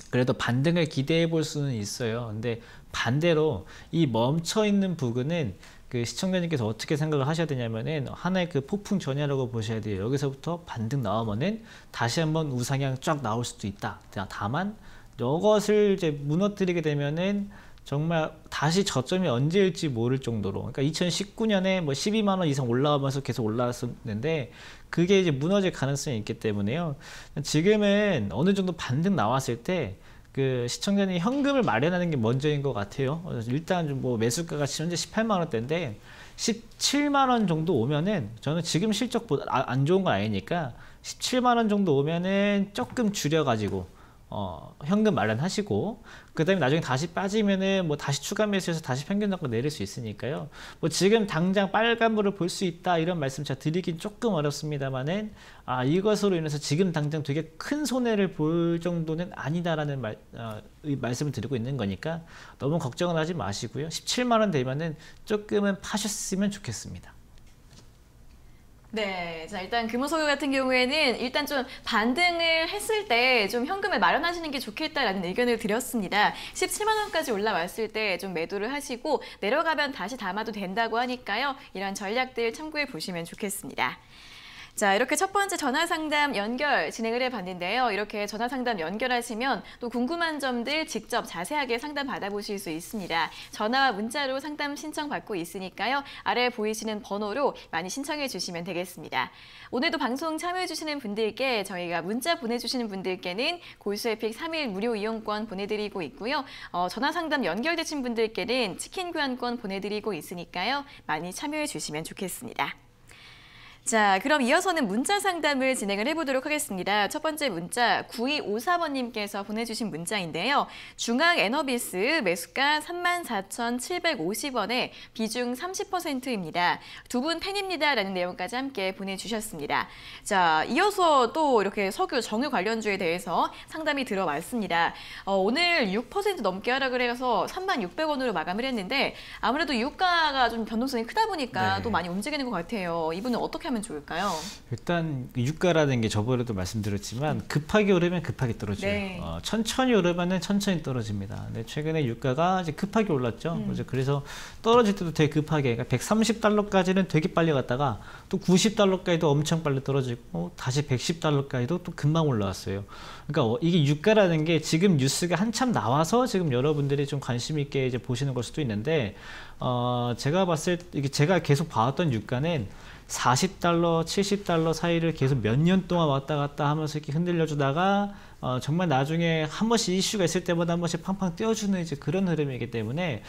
그래도 반등을 기대해 볼 수는 있어요. 근데 반대로 이 멈춰 있는 부분은 그 시청자님께서 어떻게 생각을 하셔야 되냐면은 하나의 그 폭풍 전야라고 보셔야 돼요. 여기서부터 반등 나오면은 다시 한번 우상향 쫙 나올 수도 있다. 다만 이것을 이제 무너뜨리게 되면은 정말 다시 저점이 언제일지 모를 정도로, 그러니까 2019년에 뭐 12만 원 이상 올라오면서 계속 올라왔었는데 그게 이제 무너질 가능성이 있기 때문에요. 지금은 어느 정도 반등 나왔을 때 그 시청자님 현금을 마련하는 게 먼저인 것 같아요. 일단 좀 뭐 매수가가 현재 18만 원대인데 17만 원 정도 오면은 저는 지금 실적보다 안 좋은 건 아니니까 17만 원 정도 오면은 조금 줄여가지고 현금 마련하시고 그 다음에 나중에 다시 빠지면은 뭐 다시 추가 매수해서 다시 평균 단가 내릴 수 있으니까요. 뭐 지금 당장 빨간불을 볼 수 있다 이런 말씀 제가 드리긴 조금 어렵습니다만은 이것으로 인해서 지금 당장 되게 큰 손해를 볼 정도는 아니다라는 말씀을 드리고 있는 거니까 너무 걱정은 하지 마시고요. 17만 원 되면은 조금은 파셨으면 좋겠습니다. 네, 자 일단 금호석유 같은 경우에는 일단 좀 반등을 했을 때 좀 현금을 마련하시는 게 좋겠다라는 의견을 드렸습니다. 17만 원까지 올라왔을 때 좀 매도를 하시고 내려가면 다시 담아도 된다고 하니까요. 이런 전략들 참고해 보시면 좋겠습니다. 자, 이렇게 첫 번째 전화상담 연결 진행을 해봤는데요. 이렇게 전화상담 연결하시면 또 궁금한 점들 직접 자세하게 상담 받아보실 수 있습니다. 전화와 문자로 상담 신청받고 있으니까요. 아래 보이시는 번호로 많이 신청해 주시면 되겠습니다. 오늘도 방송 참여해 주시는 분들께 저희가 문자 보내주시는 분들께는 골수에픽 3일 무료 이용권 보내드리고 있고요. 전화상담 연결되신 분들께는 치킨 교환권 보내드리고 있으니까요. 많이 참여해 주시면 좋겠습니다. 자, 그럼 이어서는 문자 상담을 진행을 해보도록 하겠습니다. 첫 번째 문자 9253번님께서 보내주신 문자인데요. 중앙에너비스 매수가 34,750원에 비중 30%입니다. 두 분 팬입니다. 라는 내용까지 함께 보내주셨습니다. 자, 이어서 또 이렇게 석유 정유 관련주에 대해서 상담이 들어왔습니다. 오늘 6% 넘게 하락을 해서 36,600원으로 마감을 했는데 아무래도 유가가 좀 변동성이 크다 보니까 네. 또 많이 움직이는 것 같아요. 이분은 어떻게 하면 좋을까요? 일단 유가라는 게 저번에도 말씀드렸지만 급하게 오르면 급하게 떨어져요. 네. 천천히 오르면 천천히 떨어집니다. 근데 최근에 유가가 이제 급하게 올랐죠. 그래서 떨어질 때도 되게 급하게, 그러니까 130달러까지는 되게 빨리 갔다가 또 90달러까지도 엄청 빨리 떨어지고 다시 110달러까지도 또 금방 올라왔어요. 그러니까 이게 유가라는 게 지금 뉴스가 한참 나와서 지금 여러분들이 좀 관심 있게 이제 보시는 걸 수도 있는데 제가 봤을 때 제가 계속 봐왔던 유가는 40달러, 70달러 사이를 계속 몇 년 동안 왔다 갔다 하면서 이렇게 흔들려 주다가 정말 나중에 한 번씩 이슈가 있을 때마다 한 번씩 팡팡 띄워주는 이제 그런 흐름이기 때문에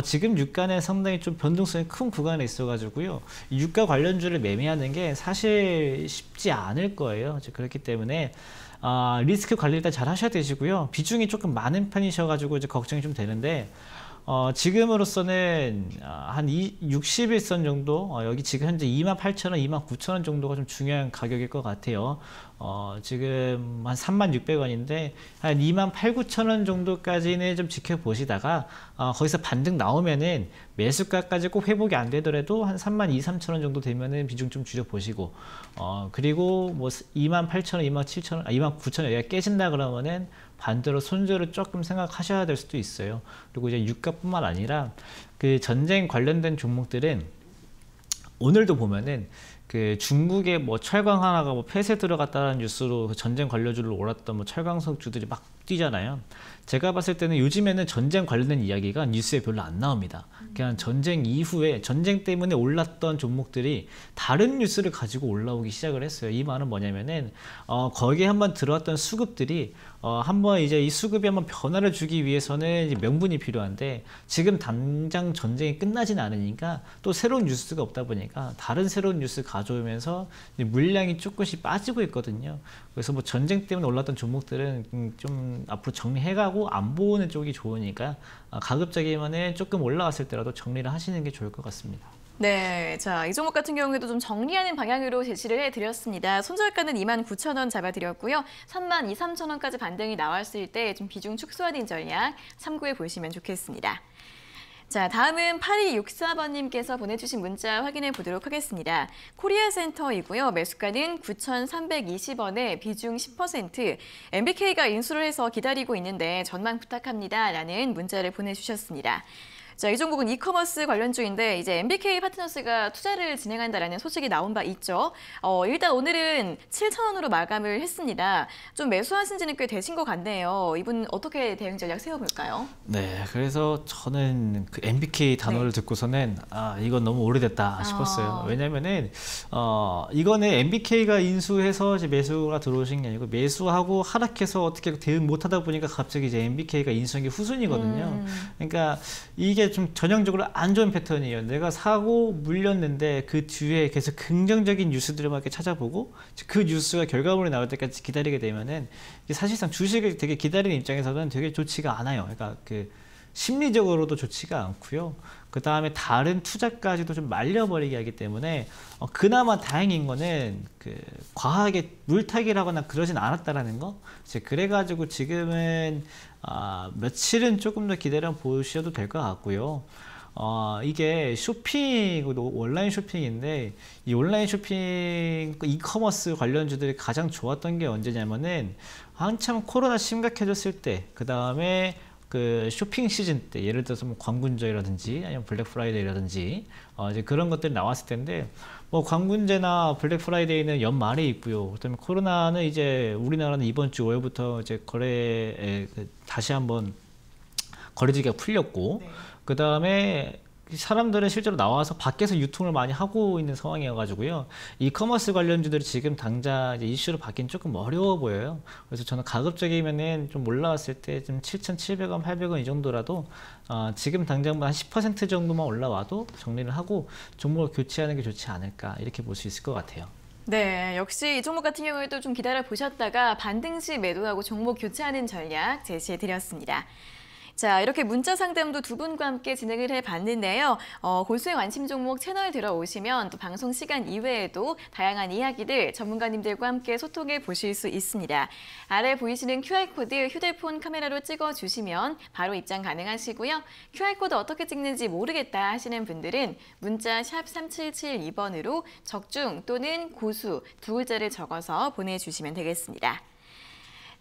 지금 유가는 상당히 좀 변동성이 큰 구간에 있어가지고요. 유가 관련주를 매매하는 게 사실 쉽지 않을 거예요. 그렇기 때문에 리스크 관리 일단 잘 하셔야 되시고요. 비중이 조금 많은 편이셔가지고 이제 걱정이 좀 되는데 지금으로서는 한 60일선 정도, 여기 지금 현재 28,000원, 29,000원 정도가 좀 중요한 가격일 것 같아요. 지금 한 36,000원인데 한 28,000~29,000원 정도까지는 좀 지켜보시다가 거기서 반등 나오면은 매수가까지 꼭 회복이 안 되더라도 한 32,000~33,000원 정도 되면은 비중 좀 줄여보시고 그리고 뭐 28,000원, 27,000원, 29,000원 여기가 깨진다 그러면은 반대로 손절을 조금 생각하셔야 될 수도 있어요. 그리고 이제 유가뿐만 아니라 그 전쟁 관련된 종목들은 오늘도 보면은 그 중국의 뭐 철강 하나가 뭐 폐쇄 들어갔다는 뉴스로 그 전쟁 관련주를 올랐던 뭐 철강석주들이 막 뛰잖아요. 제가 봤을 때는 요즘에는 전쟁 관련된 이야기가 뉴스에 별로 안 나옵니다. 그냥 전쟁 이후에 전쟁 때문에 올랐던 종목들이 다른 뉴스를 가지고 올라오기 시작을 했어요. 이 말은 뭐냐면은 거기에 한번 들어왔던 수급들이 한번 이제 이 수급이 한번 변화를 주기 위해서는 이제 명분이 필요한데 지금 당장 전쟁이 끝나진 않으니까 또 새로운 뉴스가 없다 보니까 다른 새로운 뉴스 가져오면서 이제 물량이 조금씩 빠지고 있거든요. 그래서 뭐 전쟁 때문에 올랐던 종목들은 좀 앞으로 정리해가고 안 보는 쪽이 좋으니까 가급적이면은 조금 올라왔을 때라도 정리를 하시는 게 좋을 것 같습니다. 네, 자, 이 종목 같은 경우에도 좀 정리하는 방향으로 제시를 해드렸습니다. 손절가는 29,000원 잡아드렸고요. 32,000~33,000원까지 반등이 나왔을 때 좀 비중 축소하는 전략 참고해 보시면 좋겠습니다. 자, 다음은 8264번님께서 보내주신 문자 확인해 보도록 하겠습니다. 코리아센터이고요. 매수가는 9,320원에 비중 10%, MBK가 인수를 해서 기다리고 있는데 전망 부탁합니다. 라는 문자를 보내주셨습니다. 자, 이 종목은 이커머스 관련주인데 이제 MBK 파트너스가 투자를 진행한다라는 소식이 나온 바 있죠. 일단 오늘은 7,000원으로 마감을 했습니다. 좀 매수하신 지는 꽤 되신 것 같네요. 이분 어떻게 대응 전략 세워볼까요? 네, 그래서 저는 그 MBK 단어를 듣고서는 이건 너무 오래됐다 싶었어요. 왜냐면은 이거는 MBK가 인수해서 이제 매수가 들어오신 게 아니고 매수하고 하락해서 어떻게 대응 못하다 보니까 갑자기 이제 MBK가 인수한 게 후순이거든요. 그러니까 이게 좀 전형적으로 안 좋은 패턴이에요. 내가 사고 물렸는데 그 뒤에 계속 긍정적인 뉴스들을 막 이렇게 찾아보고 그 뉴스가 결과물이 나올 때까지 기다리게 되면은 사실상 주식을 되게 기다리는 입장에서는 되게 좋지가 않아요. 그러니까 그 심리적으로도 좋지가 않고요. 그 다음에 다른 투자까지도 좀 말려버리게 하기 때문에 그나마 다행인 거는 그 과하게 물타기를 하거나 그러진 않았다라는 거. 이제 그래가지고 지금은 며칠은 조금 더 기다려 보셔도 될 것 같고요. 이게 쇼핑, 온라인 쇼핑인데 이 온라인 쇼핑 이커머스 관련주들이 가장 좋았던 게 언제냐면은 한참 코로나 심각해졌을 때, 그 다음에 그 쇼핑 시즌 때, 예를 들어서 뭐 광군제라든지 아니면 블랙 프라이데이라든지 이제 그런 것들이 나왔을 텐데, 뭐 광군제나 블랙 프라이데이는 연말에 있고요. 그다음에 코로나는 이제 우리나라는 이번 주 5일부터 이제 거래에 다시 한번 거래지가 풀렸고, 네. 그 다음에 사람들은 실제로 나와서 밖에서 유통을 많이 하고 있는 상황이어가지고요. 이커머스 관련주들이 지금 당장 이제 이슈로 받기는 조금 어려워 보여요. 그래서 저는 가급적이면은 좀 올라왔을 때 좀 7,700원, 800원 이 정도라도 지금 당장 한 10% 정도만 올라와도 정리를 하고 종목을 교체하는 게 좋지 않을까, 이렇게 볼 수 있을 것 같아요. 네, 역시 이 종목 같은 경우에도 좀 기다려 보셨다가 반등 시 매도하고 종목 교체하는 전략 제시해 드렸습니다. 자, 이렇게 문자 상담도 두 분과 함께 진행을 해봤는데요. 골수의 관심 종목 채널 들어오시면 또 방송 시간 이외에도 다양한 이야기들 전문가님들과 함께 소통해 보실 수 있습니다. 아래 보이시는 QR코드 휴대폰 카메라로 찍어주시면 바로 입장 가능하시고요. QR코드 어떻게 찍는지 모르겠다 하시는 분들은 문자 샵 3772번으로 적중 또는 고수 두 글자를 적어서 보내주시면 되겠습니다.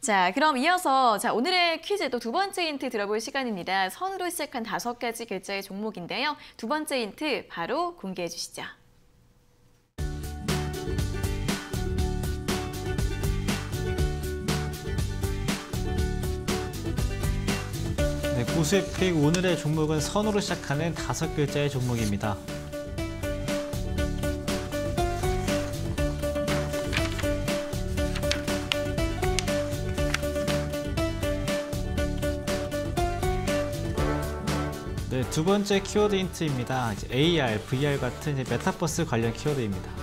자, 그럼 이어서 오늘의 퀴즈 또 두 번째 힌트 들어볼 시간입니다. 선으로 시작한 5가지 글자의 종목인데요. 두 번째 힌트 바로 공개해 주시죠. 네, 고수의 픽 오늘의 종목은 선으로 시작하는 5글자의 종목입니다. 네, 두 번째 키워드 힌트입니다. 이제 AR, VR 같은 이제 메타버스 관련 키워드입니다.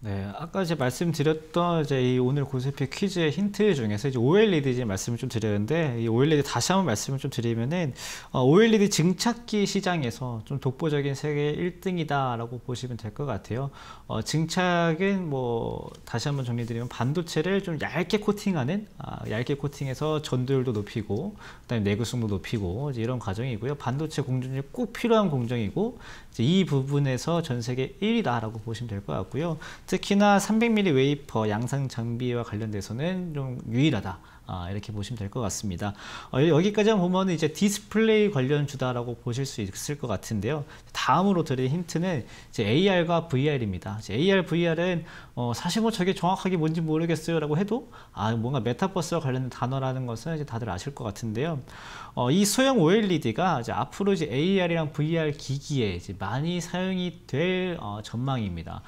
네, 아까 이제 말씀드렸던 이제 이 오늘 고세피 퀴즈의 힌트 중에서 이제 OLED 이제 말씀을 좀 드렸는데 이 OLED 다시 한번 말씀을 좀 드리면은 OLED 증착기 시장에서 좀 독보적인 세계 1등이다라고 보시면 될 것 같아요. 증착은 뭐 다시 한번 정리드리면 반도체를 좀 얇게 코팅하는 얇게 코팅해서 전도율도 높이고 그다음에 내구성도 높이고 이제 이런 과정이고요. 반도체 공정이 꼭 필요한 공정이고 이제 이 부분에서 전 세계 1위다라고 보시면 될 것 같고요. 특히나 300mm 웨이퍼 양상 장비와 관련돼서는 좀 유일하다. 이렇게 보시면 될 것 같습니다. 여기까지만 보면 이제 디스플레이 관련주다라고 보실 수 있을 것 같은데요. 다음으로 드릴 힌트는 이제 AR과 VR입니다. 이제 AR, VR은 사실 뭐 저게 정확하게 뭔지 모르겠어요라고 해도 뭔가 메타버스와 관련된 단어라는 것은 이제 다들 아실 것 같은데요. 이 소형 OLED가 이제 앞으로 이제 AR이랑 VR 기기에 이제 많이 사용이 될 전망입니다.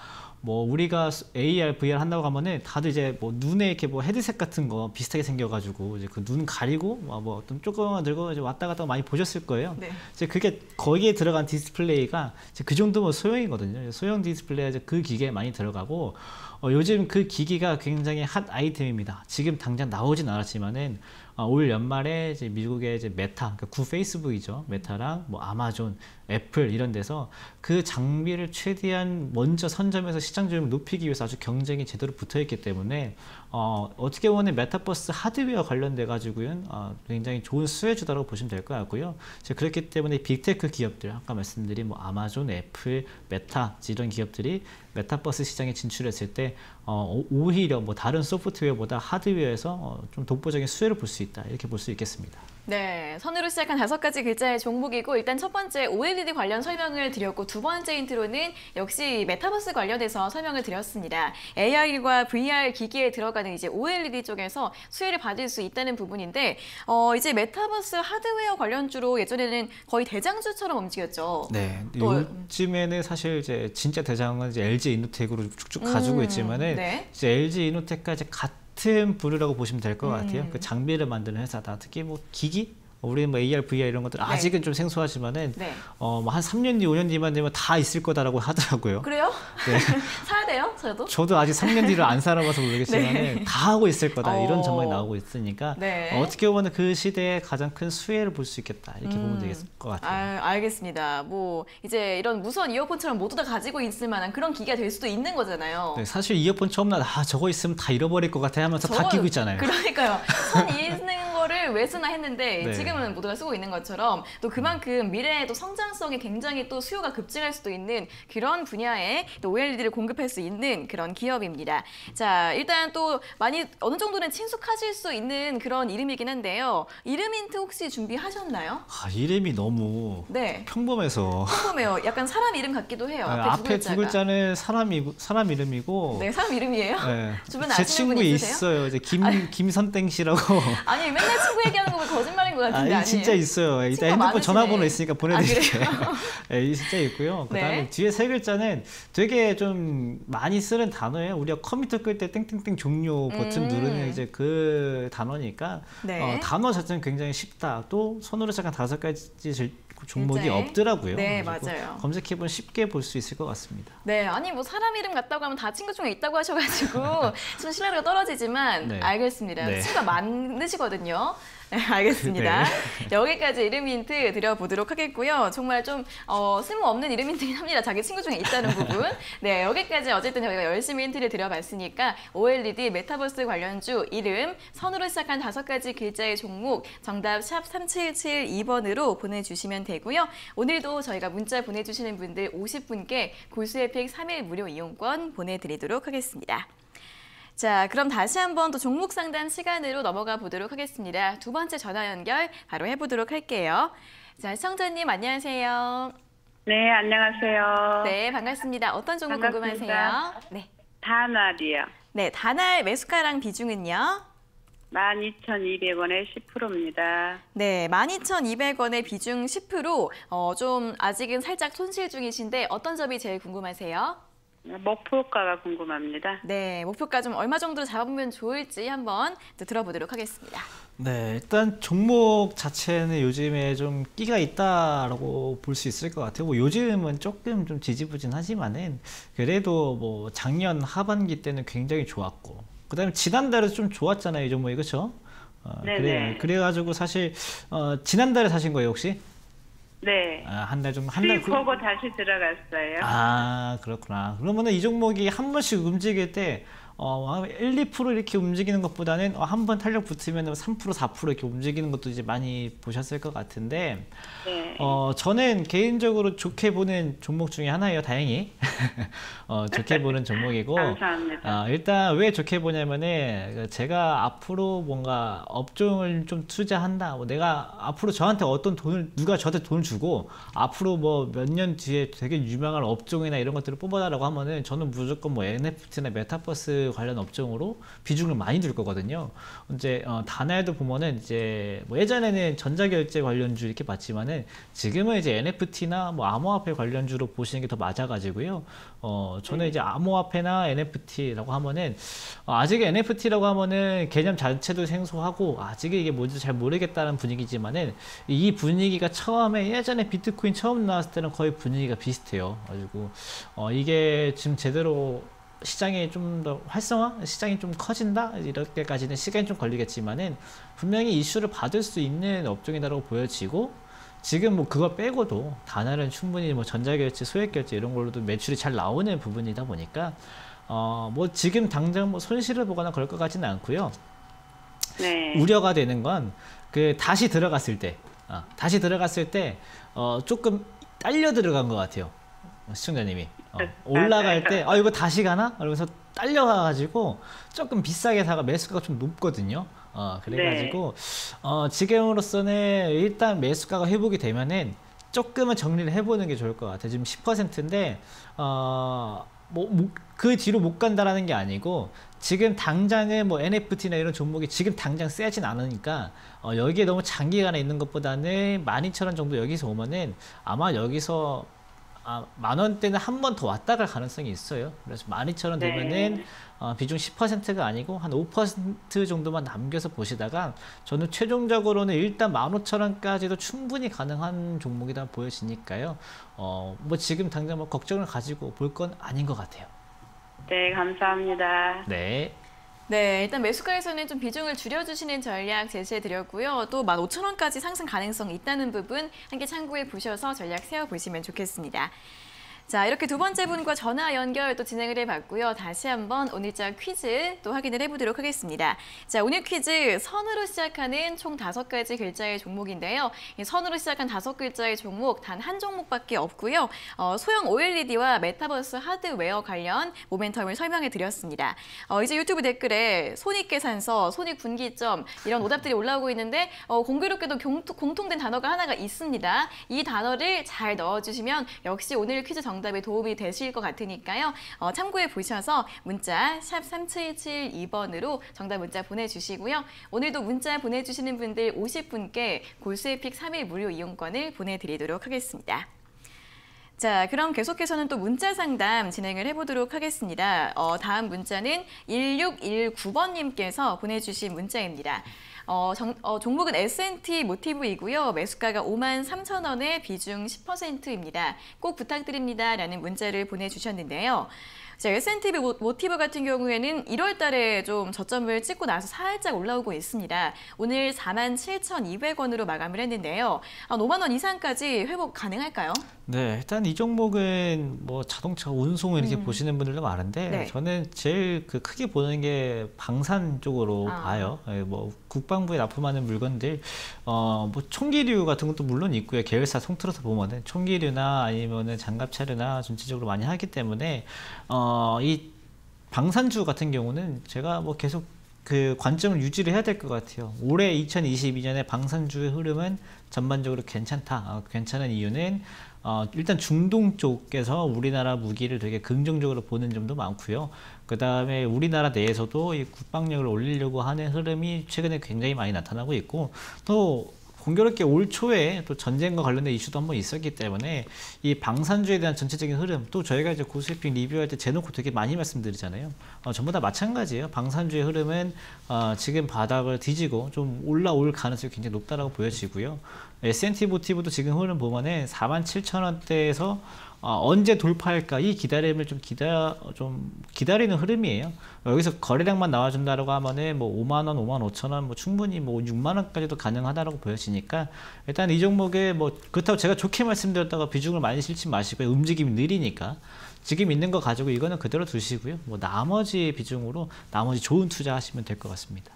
뭐 우리가 AR, VR 한다고 하면은 다들 이제 뭐 눈에 이렇게 뭐 헤드셋 같은 거 비슷하게 생겨가지고 이제 그 눈 가리고 뭐 어떤 조금만 들고 이제 왔다 갔다 많이 보셨을 거예요. 네. 이제 그게 거기에 들어간 디스플레이가 이제 그 정도면 소형이거든요. 소형 디스플레이가 이제 그 기계에 많이 들어가고 요즘 그 기기가 굉장히 핫 아이템입니다. 지금 당장 나오진 않았지만은 올 연말에 이제 미국의 이제 메타, 그러니까 구 페이스북이죠. 메타랑 뭐 아마존, 애플 이런 데서 그 장비를 최대한 먼저 선점해서 시장 점유율을 높이기 위해서 아주 경쟁이 제대로 붙어있기 때문에 어떻게 보면 메타버스 하드웨어 관련돼 가지고는 굉장히 좋은 수혜주다라고 보시면 될 것 같고요. 그렇기 때문에 빅테크 기업들 아까 말씀드린 뭐 아마존, 애플, 메타 이런 기업들이 메타버스 시장에 진출했을 때 오히려 뭐 다른 소프트웨어보다 하드웨어에서 좀 독보적인 수혜를 볼 수 있다 이렇게 볼 수 있겠습니다. 네, 선으로 시작한 5가지 글자의 종목이고 일단 첫 번째 OLED 관련 설명을 드렸고 두 번째 힌트로는 역시 메타버스 관련해서 설명을 드렸습니다. AR과 VR 기기에 들어가는 이제 OLED 쪽에서 수혜를 받을 수 있다는 부분인데 이제 메타버스 하드웨어 관련주로 예전에는 거의 대장주처럼 움직였죠. 네, 요즘에는 사실 이제 진짜 대장은 이제 LG 이노텍으로 쭉쭉 가지고 있지만은 네. 이제 LG 이노텍까지 같은 부류라고 보시면 될 것 같아요. 그 장비를 만드는 회사다. 특히 뭐 기기, 우리는 뭐 AR, VR 이런 것들 아직은 좀 생소하지만은 네. 뭐 한 3년 뒤, 5년 뒤만 되면 다 있을 거다라고 하더라고요. 그래요? 네. 사야 돼요? 저도? 저도 아직 3년 뒤를 안 살아봐서 모르겠지만은 네. 다 하고 있을 거다 이런 전망이 나오고 있으니까 네. 어떻게 보면 그 시대에 가장 큰 수혜를 볼 수 있겠다 이렇게 보면 되겠을 것 같아요. 알겠습니다. 뭐 이제 이런 무선 이어폰처럼 모두 다 가지고 있을 만한 그런 기기가 될 수도 있는 거잖아요. 네, 사실 이어폰 처음 나 저거 있으면 다 잃어버릴 것 같아 하면서 다 끼고 있잖아요. 그러니까요. 선 있는 거를 왜 쓰나 했는데 네. 지금은 모두가 쓰고 있는 것처럼 또 그만큼 미래에 또 성장성이 굉장히 또 수요가 급증할 수도 있는 그런 분야에 또 OLED를 공급할 수 있는 그런 기업입니다. 자, 일단 또 많이 어느 정도는 친숙하실 수 있는 그런 이름이긴 한데요. 이름 힌트 혹시 준비하셨나요? 이름이 너무 네. 평범해서 궁금해요. 약간 사람 이름 같기도 해요. 앞에 두 글자는 사람 이름이고 네, 사람 이름이에요? 네. 주변에 제 아시는 친구 분 있으세요? 있어요. 이제 김선땡 씨라고. 아니, 맨날 친구 얘기하는 거 보면 거짓말인 것 같은데 아니에요? 진짜 있어요. 이따 핸드폰 많으시네. 전화번호 있으니까 보내드릴게요. 그래요? 네, 진짜 있고요. 그다음에 네. 뒤에 세 글자는 되게 좀 많이 쓰는 단어예요. 우리가 컴퓨터 끌 때 땡땡땡 종료 버튼 누르는 이제 그 단어니까 네. 단어 자체는 굉장히 쉽다. 또 손으로 시작한 5가지 종목이 글자에? 없더라고요. 네, 그래서 맞아요. 검색해보면 쉽게 볼 수 있을 것 같습니다. 네, 아니 뭐 사람 이름 같다고 하면 다 친구 중에 있다고 하셔가지고 좀 신뢰도가 떨어지지만 네. 알겠습니다. 네. 친구가 많으시거든요. 네, 알겠습니다. 네. 여기까지 이름 힌트 드려보도록 하겠고요. 정말 좀 쓸모없는 이름 힌트긴 합니다. 자기 친구 중에 있다는 부분. 네, 여기까지 어쨌든 저희가 열심히 힌트를 드려봤으니까 OLED 메타버스 관련주 이름 선으로 시작한 5가지 글자의 종목 정답 샵 3772번으로 보내주시면 되고요. 오늘도 저희가 문자 보내주시는 분들 50분께 골수에픽 3일 무료 이용권 보내드리도록 하겠습니다. 자, 그럼 다시 한번 또 종목 상담 시간으로 넘어가 보도록 하겠습니다. 두 번째 전화 연결 바로 해보도록 할게요. 자, 시청자님 안녕하세요. 네, 안녕하세요. 네, 반갑습니다. 어떤 종목 반갑습니다. 궁금하세요? 네. 다날이요. 네, 다날 매수가랑 비중은요? 12,200원에 10%입니다. 네, 12,200원의 비중 10%. 좀 아직은 살짝 손실 중이신데 어떤 점이 제일 궁금하세요? 목표가가 궁금합니다. 네, 목표가 좀 얼마 정도로 잡으면 좋을지 한번 또 들어보도록 하겠습니다. 네, 일단 종목 자체는 요즘에 좀 끼가 있다라고 볼 수 있을 것 같아요. 뭐 요즘은 조금 좀 지지부진하지만은 그래도 뭐 작년 하반기 때는 굉장히 좋았고, 그다음에 지난달에 좀 좋았잖아요, 이 종목이. 그렇죠? 네네. 그래가지고 사실 지난달에 사신 거예요, 혹시? 네. 한 달 수익 보고 다시 들어갔어요. 아, 그렇구나. 그러면은 이 종목이 한 번씩 움직일 때 1, 2% 이렇게 움직이는 것보다는 한 번 탄력 붙으면 3%, 4% 이렇게 움직이는 것도 이제 많이 보셨을 것 같은데, 네. 저는 개인적으로 좋게 보는 종목 중에 하나예요, 다행히. 좋게 보는 종목이고, 감사합니다. 일단 왜 좋게 보냐면은 제가 앞으로 뭔가 업종을 좀 투자한다, 뭐 내가 앞으로 저한테 어떤 돈을, 누가 저한테 돈을 주고 앞으로 뭐 몇 년 뒤에 되게 유명한 업종이나 이런 것들을 뽑아달라고 하면은 저는 무조건 뭐 NFT나 메타버스 관련 업종으로 비중을 많이 둘 거거든요. 이제 다날도 보면은 이제 뭐 예전에는 전자결제 관련주 이렇게 봤지만은 지금은 이제 NFT나 뭐 암호화폐 관련주로 보시는 게 더 맞아가지고요. 저는 이제 암호화폐나 NFT라고 하면은 아직 NFT라고 하면은 개념 자체도 생소하고 아직 이게 뭔지 잘 모르겠다는 분위기지만은 이 분위기가 처음에 예전에 비트코인 처음 나왔을 때는 거의 분위기가 비슷해요. 가지고 이게 지금 제대로 시장이 좀 더 활성화, 시장이 좀 커진다 이렇게까지는 시간이 좀 걸리겠지만은 분명히 이슈를 받을 수 있는 업종이다라고 보여지고, 지금 뭐 그거 빼고도 다날은 충분히 뭐 전자결제, 소액결제 이런 걸로도 매출이 잘 나오는 부분이다 보니까 뭐 지금 당장 뭐 손실을 보거나 그럴 것 같지는 않고요. 네. 우려가 되는 건 그 다시 들어갔을 때, 조금 딸려 들어간 것 같아요, 시청자님이. 올라갈 때 이거 다시 가나? 그러면서 딸려가가지고 조금 비싸게 사가 매수가가 좀 높거든요. 그래가지고 지금으로서는 일단 매수가가 회복이 되면은 조금은 정리를 해보는 게 좋을 것 같아요. 지금 10%인데 그 뒤로 못 간다라는 게 아니고, 지금 당장은 뭐 NFT나 이런 종목이 지금 당장 세진 않으니까 여기에 너무 장기간에 있는 것보다는 12,000원 정도 여기서 오면은 아마 여기서 10,000원대는 한 번 더 왔다 갈 가능성이 있어요. 그래서 12,000원 되면은 비중 10%가 아니고 한 5% 정도만 남겨서 보시다가, 저는 최종적으로는 일단 15,000원까지도 충분히 가능한 종목이다 보여지니까요. 뭐 지금 당장 뭐 걱정을 가지고 볼 건 아닌 것 같아요. 네, 감사합니다. 네. 네, 일단 매수가에서는 좀 비중을 줄여주시는 전략 제시해드렸고요. 또 15,000원까지 상승 가능성이 있다는 부분 함께 참고해 보셔서 전략 세워보시면 좋겠습니다. 자, 이렇게 두 번째 분과 전화 연결 또 진행을 해봤고요. 다시 한번 오늘자 퀴즈 또 확인을 해보도록 하겠습니다. 자, 오늘 퀴즈 선으로 시작하는 총 5가지 글자의 종목인데요. 이 선으로 시작한 5글자의 종목 단 한 종목밖에 없고요. 소형 OLED와 메타버스 하드웨어 관련 모멘텀을 설명해 드렸습니다. 이제 유튜브 댓글에 손익계산서, 손익분기점 이런 오답들이 올라오고 있는데 공교롭게도 공통된 단어가 하나가 있습니다. 이 단어를 잘 넣어주시면 역시 오늘 퀴즈 정답에 도움이 되실 것 같으니까요. 참고해 보셔서 문자 샵 3772번으로 정답 문자 보내주시고요. 오늘도 문자 보내주시는 분들 50분께 골수의픽 3일 무료 이용권을 보내드리도록 하겠습니다. 자, 그럼 계속해서는 또 문자 상담 진행을 해보도록 하겠습니다. 다음 문자는 1619번님께서 보내주신 문자입니다. 종목은 S&T 모티브이고요. 매수가가 53,000원에 비중 10%입니다. 꼭 부탁드립니다. 라는 문자를 보내주셨는데요. 자, S&T 모티브 같은 경우에는 1월 달에 좀 저점을 찍고 나서 살짝 올라오고 있습니다. 오늘 47,200원으로 마감을 했는데요. 5만 원 이상까지 회복 가능할까요? 네, 일단 이 종목은 뭐 자동차 운송을 이렇게 보시는 분들도 많은데, 네. 저는 제일 크게 보는 게 방산 쪽으로 봐요. 뭐 국방부에 납품하는 물건들, 뭐 총기류 같은 것도 물론 있고요. 계열사 통틀어서 보면은 총기류나 아니면은 장갑차류나 전체적으로 많이 하기 때문에 이 방산주 같은 경우는 제가 뭐 계속 그 관점을 유지를 해야 될 것 같아요. 올해 2022년에 방산주의 흐름은 전반적으로 괜찮다. 괜찮은 이유는 일단 중동 쪽에서 우리나라 무기를 되게 긍정적으로 보는 점도 많고요. 그 다음에 우리나라 내에서도 이 국방력을 올리려고 하는 흐름이 최근에 굉장히 많이 나타나고 있고, 또 공교롭게 올 초에 또 전쟁과 관련된 이슈도 한번 있었기 때문에 이 방산주에 대한 전체적인 흐름, 또 저희가 이제 고수익 리뷰할 때 제놓고 되게 많이 말씀드리잖아요. 전부 다 마찬가지예요. 방산주의 흐름은 지금 바닥을 뒤지고 좀 올라올 가능성이 굉장히 높다라고 보여지고요. S&T 모티브도 지금 흐름 보면은 47,000원대에서 언제 돌파할까 이 기다림을 좀 기다리는 흐름이에요. 여기서 거래량만 나와준다라고 하면은 뭐 5만 원, 5만 5천 원, 뭐 충분히 뭐 6만 원까지도 가능하다라고 보여지니까 일단 이 종목에 뭐 그렇다고 제가 좋게 말씀드렸다가 비중을 많이 실지 마시고요. 움직임이 느리니까 지금 있는 거 가지고 이거는 그대로 두시고요. 뭐 나머지 비중으로 나머지 좋은 투자 하시면 될 것 같습니다.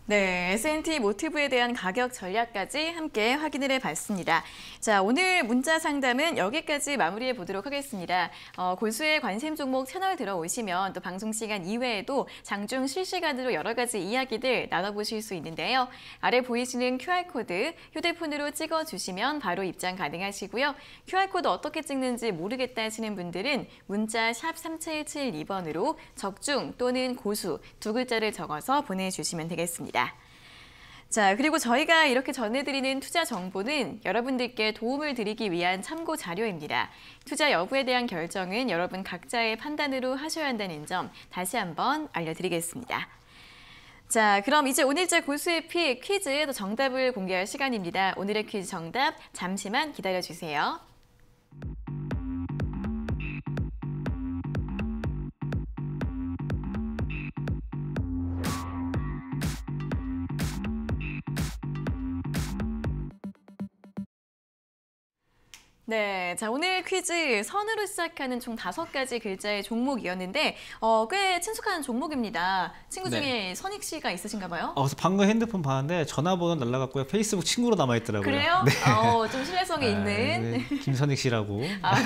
네, S&T 모티브에 대한 가격 전략까지 함께 확인을 해봤습니다. 자, 오늘 문자 상담은 여기까지 마무리해 보도록 하겠습니다. 고수의 관심 종목 채널 들어오시면 또 방송 시간 이외에도 장중 실시간으로 여러 가지 이야기들 나눠보실 수 있는데요. 아래 보이시는 QR코드 휴대폰으로 찍어주시면 바로 입장 가능하시고요. QR코드 어떻게 찍는지 모르겠다 하시는 분들은 문자 샵 3772번으로 적중 또는 고수 두 글자를 적어서 보내주시면 되겠습니다. 자, 그리고 저희가 이렇게 전해드리는 투자 정보는 여러분들께 도움을 드리기 위한 참고 자료입니다. 투자 여부에 대한 결정은 여러분 각자의 판단으로 하셔야 한다는 점 다시 한번 알려드리겠습니다. 자, 그럼 이제 오늘자 고수의 픽 퀴즈의 정답을 공개할 시간입니다. 오늘의 퀴즈 정답 잠시만 기다려주세요. 네, 자 오늘 퀴즈 선으로 시작하는 총 5가지 글자의 종목이었는데 꽤 친숙한 종목입니다. 친구 중에 네. 선익 씨가 있으신가 봐요? 그래서 방금 핸드폰 봤는데 전화번호 날라갔고요. 페이스북 친구로 남아있더라고요. 그래요? 네. 좀 신뢰성이 있는. 네. 김선익 씨라고.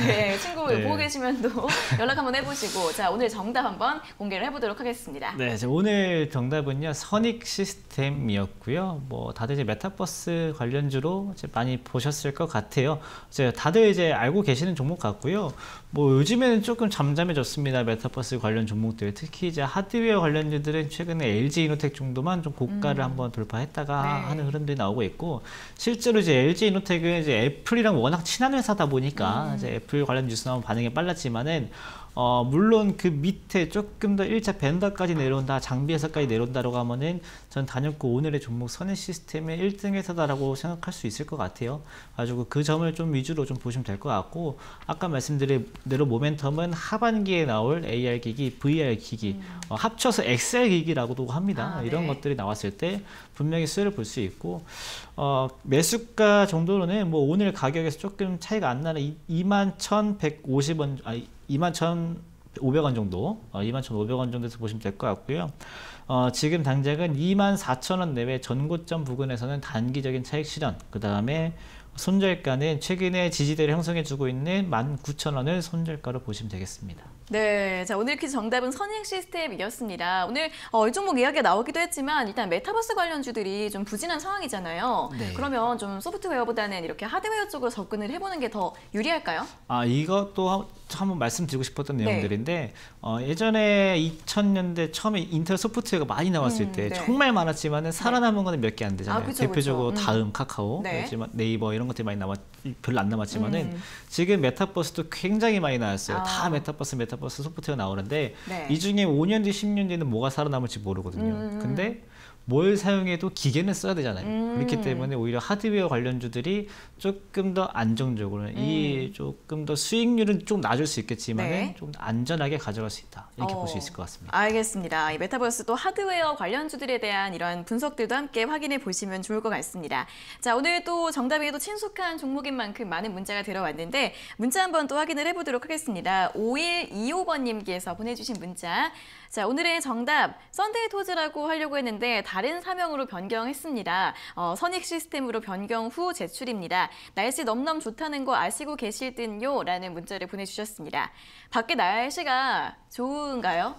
네, 친구 네. 보고 계시면 또 연락 한번 해보시고 자 오늘 정답 한번 공개를 해보도록 하겠습니다. 네, 오늘 정답은요 선익 시스템이었고요. 뭐 다들 이제 메타버스 관련주로 이제 많이 보셨을 것 같아요. 다들 이제 알고 계시는 종목 같고요. 뭐 요즘에는 조금 잠잠해졌습니다. 메타버스 관련 종목들, 특히 이제 하드웨어 관련주들은 최근에 LG 이노텍 정도만 좀 고가를 한번 돌파했다가 네. 하는 흐름들이 나오고 있고, 실제로 이제 LG 이노텍은 이제 애플이랑 워낙 친한 회사다 보니까 이제 애플 관련 뉴스 나오면 반응이 빨랐지만은. 물론 그 밑에 조금 더 1차 벤더까지 내려온다, 장비 회사까지 내려온다라고 하면은 전 단연코 오늘의 종목 선익 시스템의 1등 회사다라고 생각할 수 있을 것 같아요. 가지고 그 점을 좀 위주로 좀 보시면 될 것 같고, 아까 말씀드린 대로 모멘텀은 하반기에 나올 AR 기기, VR 기기, 합쳐서 XR 기기라고도 합니다. 이런 네. 것들이 나왔을 때 분명히 수혜를 볼 수 있고, 매수가 정도로는 뭐 오늘 가격에서 조금 차이가 안 나는 21,150원, 21,500원 정도, 21,500원 정도에서 보시면 될 것 같고요. 지금 당장은 24,000원 내외 전고점 부근에서는 단기적인 차익 실현, 그 다음에 손절가는 최근에 지지대를 형성해주고 있는 19,000원을 손절가로 보시면 되겠습니다. 네, 자 오늘 퀴즈 정답은 선익 시스템이었습니다. 오늘 이 종목 이야기가 나오기도 했지만 일단 메타버스 관련주들이 좀 부진한 상황이잖아요. 네. 그러면 좀 소프트웨어보다는 이렇게 하드웨어 쪽으로 접근을 해보는 게 더 유리할까요? 이것도 한번 말씀드리고 싶었던 내용들인데, 예전에 2000년대 처음에 인텔 소프트웨어가 많이 나왔을 때 네. 정말 많았지만은 살아남은 거는 몇 개 안 되잖아요. 그쵸, 대표적으로 그쵸. 다음, 카카오, 네. 네이버 이런 것들이 많이 별로 안 남았지만은 지금 메타버스도 굉장히 많이 나왔어요. 다 메타버스 소프트웨어 나오는데 네. 이 중에 5년 뒤, 10년 뒤는 뭐가 살아남을지 모르거든요. 근데 뭘 사용해도 기계는 써야 되잖아요. 그렇기 때문에 오히려 하드웨어 관련주들이 조금 더 안정적으로 이 조금 더 수익률은 좀 낮을 수 있겠지만 네. 좀 안전하게 가져갈 수 있다, 이렇게 볼 수 있을 것 같습니다. 알겠습니다. 이 메타버스 또 하드웨어 관련주들에 대한 이런 분석들도 함께 확인해 보시면 좋을 것 같습니다. 자, 오늘 또 정답에도 친숙한 종목인 만큼 많은 문자가 들어왔는데 문자 한번 또 확인을 해보도록 하겠습니다. 5125번님께서 보내주신 문자. 자, 오늘의 정답 썬데이 토즈라고 하려고 했는데 다른 사명으로 변경했습니다. 선익 시스템으로 변경 후 제출입니다. 날씨 넘넘 좋다는 거 아시고 계실 듯요? 라는 문자를 보내주셨습니다. 밖에 날씨가 좋은가요?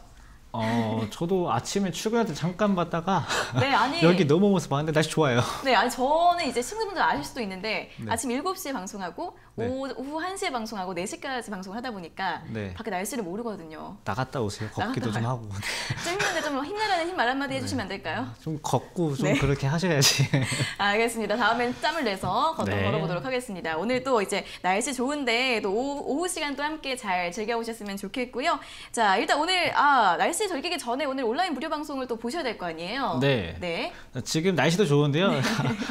저도 아침에 출근할 때 잠깐 봤다가 네, 아니 여기 넘어오면서 봤는데 날씨 좋아요. 네, 아니 저는 이제 친구분들 아실 수도 있는데 네. 아침 7시에 방송하고 네. 오후 1시에 방송하고 4시까지 방송을 하다 보니까 네. 밖에 날씨를 모르거든요. 나갔다 오세요. 걷기도 좀 하고. 찜는데 좀 힘내라는 힘 말 한마디 해주시면 안 될까요? 좀 걷고 좀 네. 그렇게 하셔야지. 알겠습니다. 다음엔 짬을 내서 네. 걸어보도록 하겠습니다. 오늘 또 이제 날씨 좋은데 또 오후 시간도 함께 잘 즐겨보셨으면 좋겠고요. 자, 일단 오늘 날씨 즐기기 전에 오늘 온라인 무료 방송을 또 보셔야 될 거 아니에요? 네. 네. 지금 날씨도 좋은데요.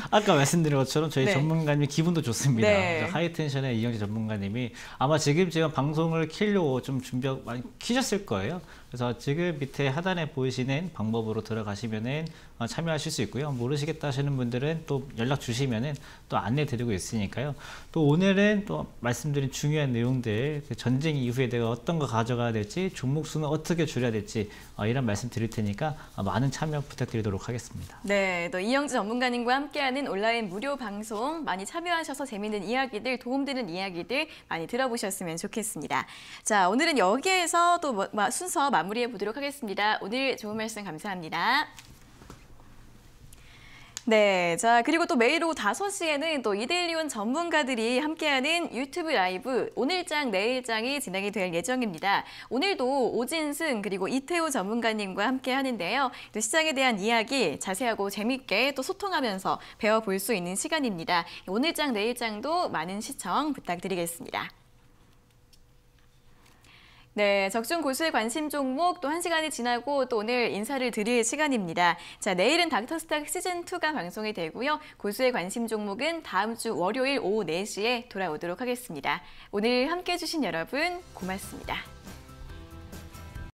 아까 말씀드린 것처럼 저희 네. 전문가님 기분도 좋습니다. 네. 하이텐션의 이영재 전문가님이 아마 지금 제가 방송을 키려고 좀 준비 많이 키셨을 거예요. 그래서 지금 밑에 하단에 보이시는 방법으로 들어가시면은 참여하실 수 있고요. 모르시겠다 하시는 분들은 또 연락 주시면은 또 안내 드리고 있으니까요. 또 오늘은 또 말씀드린 중요한 내용들, 그 전쟁 이후에 내가 어떤 거 가져가야 될지, 종목 수는 어떻게 줄여야 될지 이런 말씀 드릴 테니까 많은 참여 부탁드리도록 하겠습니다. 네, 또 이영재 전문가님과 함께하는 온라인 무료 방송 많이 참여하셔서 재미있는 이야기들, 도움되는 이야기들 많이 들어보셨으면 좋겠습니다. 자, 오늘은 여기에서 또 순서 마무리해 보도록 하겠습니다. 오늘 좋은 말씀 감사합니다. 네, 자 그리고 또 매일 오후 5시에는 또 이데일리온 전문가들이 함께하는 유튜브 라이브 오늘장 내일장이 진행이 될 예정입니다. 오늘도 오진승 그리고 이태호 전문가님과 함께 하는데요. 또 시장에 대한 이야기 자세하고 재밌게 또 소통하면서 배워볼 수 있는 시간입니다. 오늘장 내일장도 많은 시청 부탁드리겠습니다. 네, 적중 고수의 관심 종목 또 1시간이 지나고 또 오늘 인사를 드릴 시간입니다. 자, 내일은 닥터스탁 시즌2가 방송이 되고요. 고수의 관심 종목은 다음 주 월요일 오후 4시에 돌아오도록 하겠습니다. 오늘 함께해 주신 여러분 고맙습니다.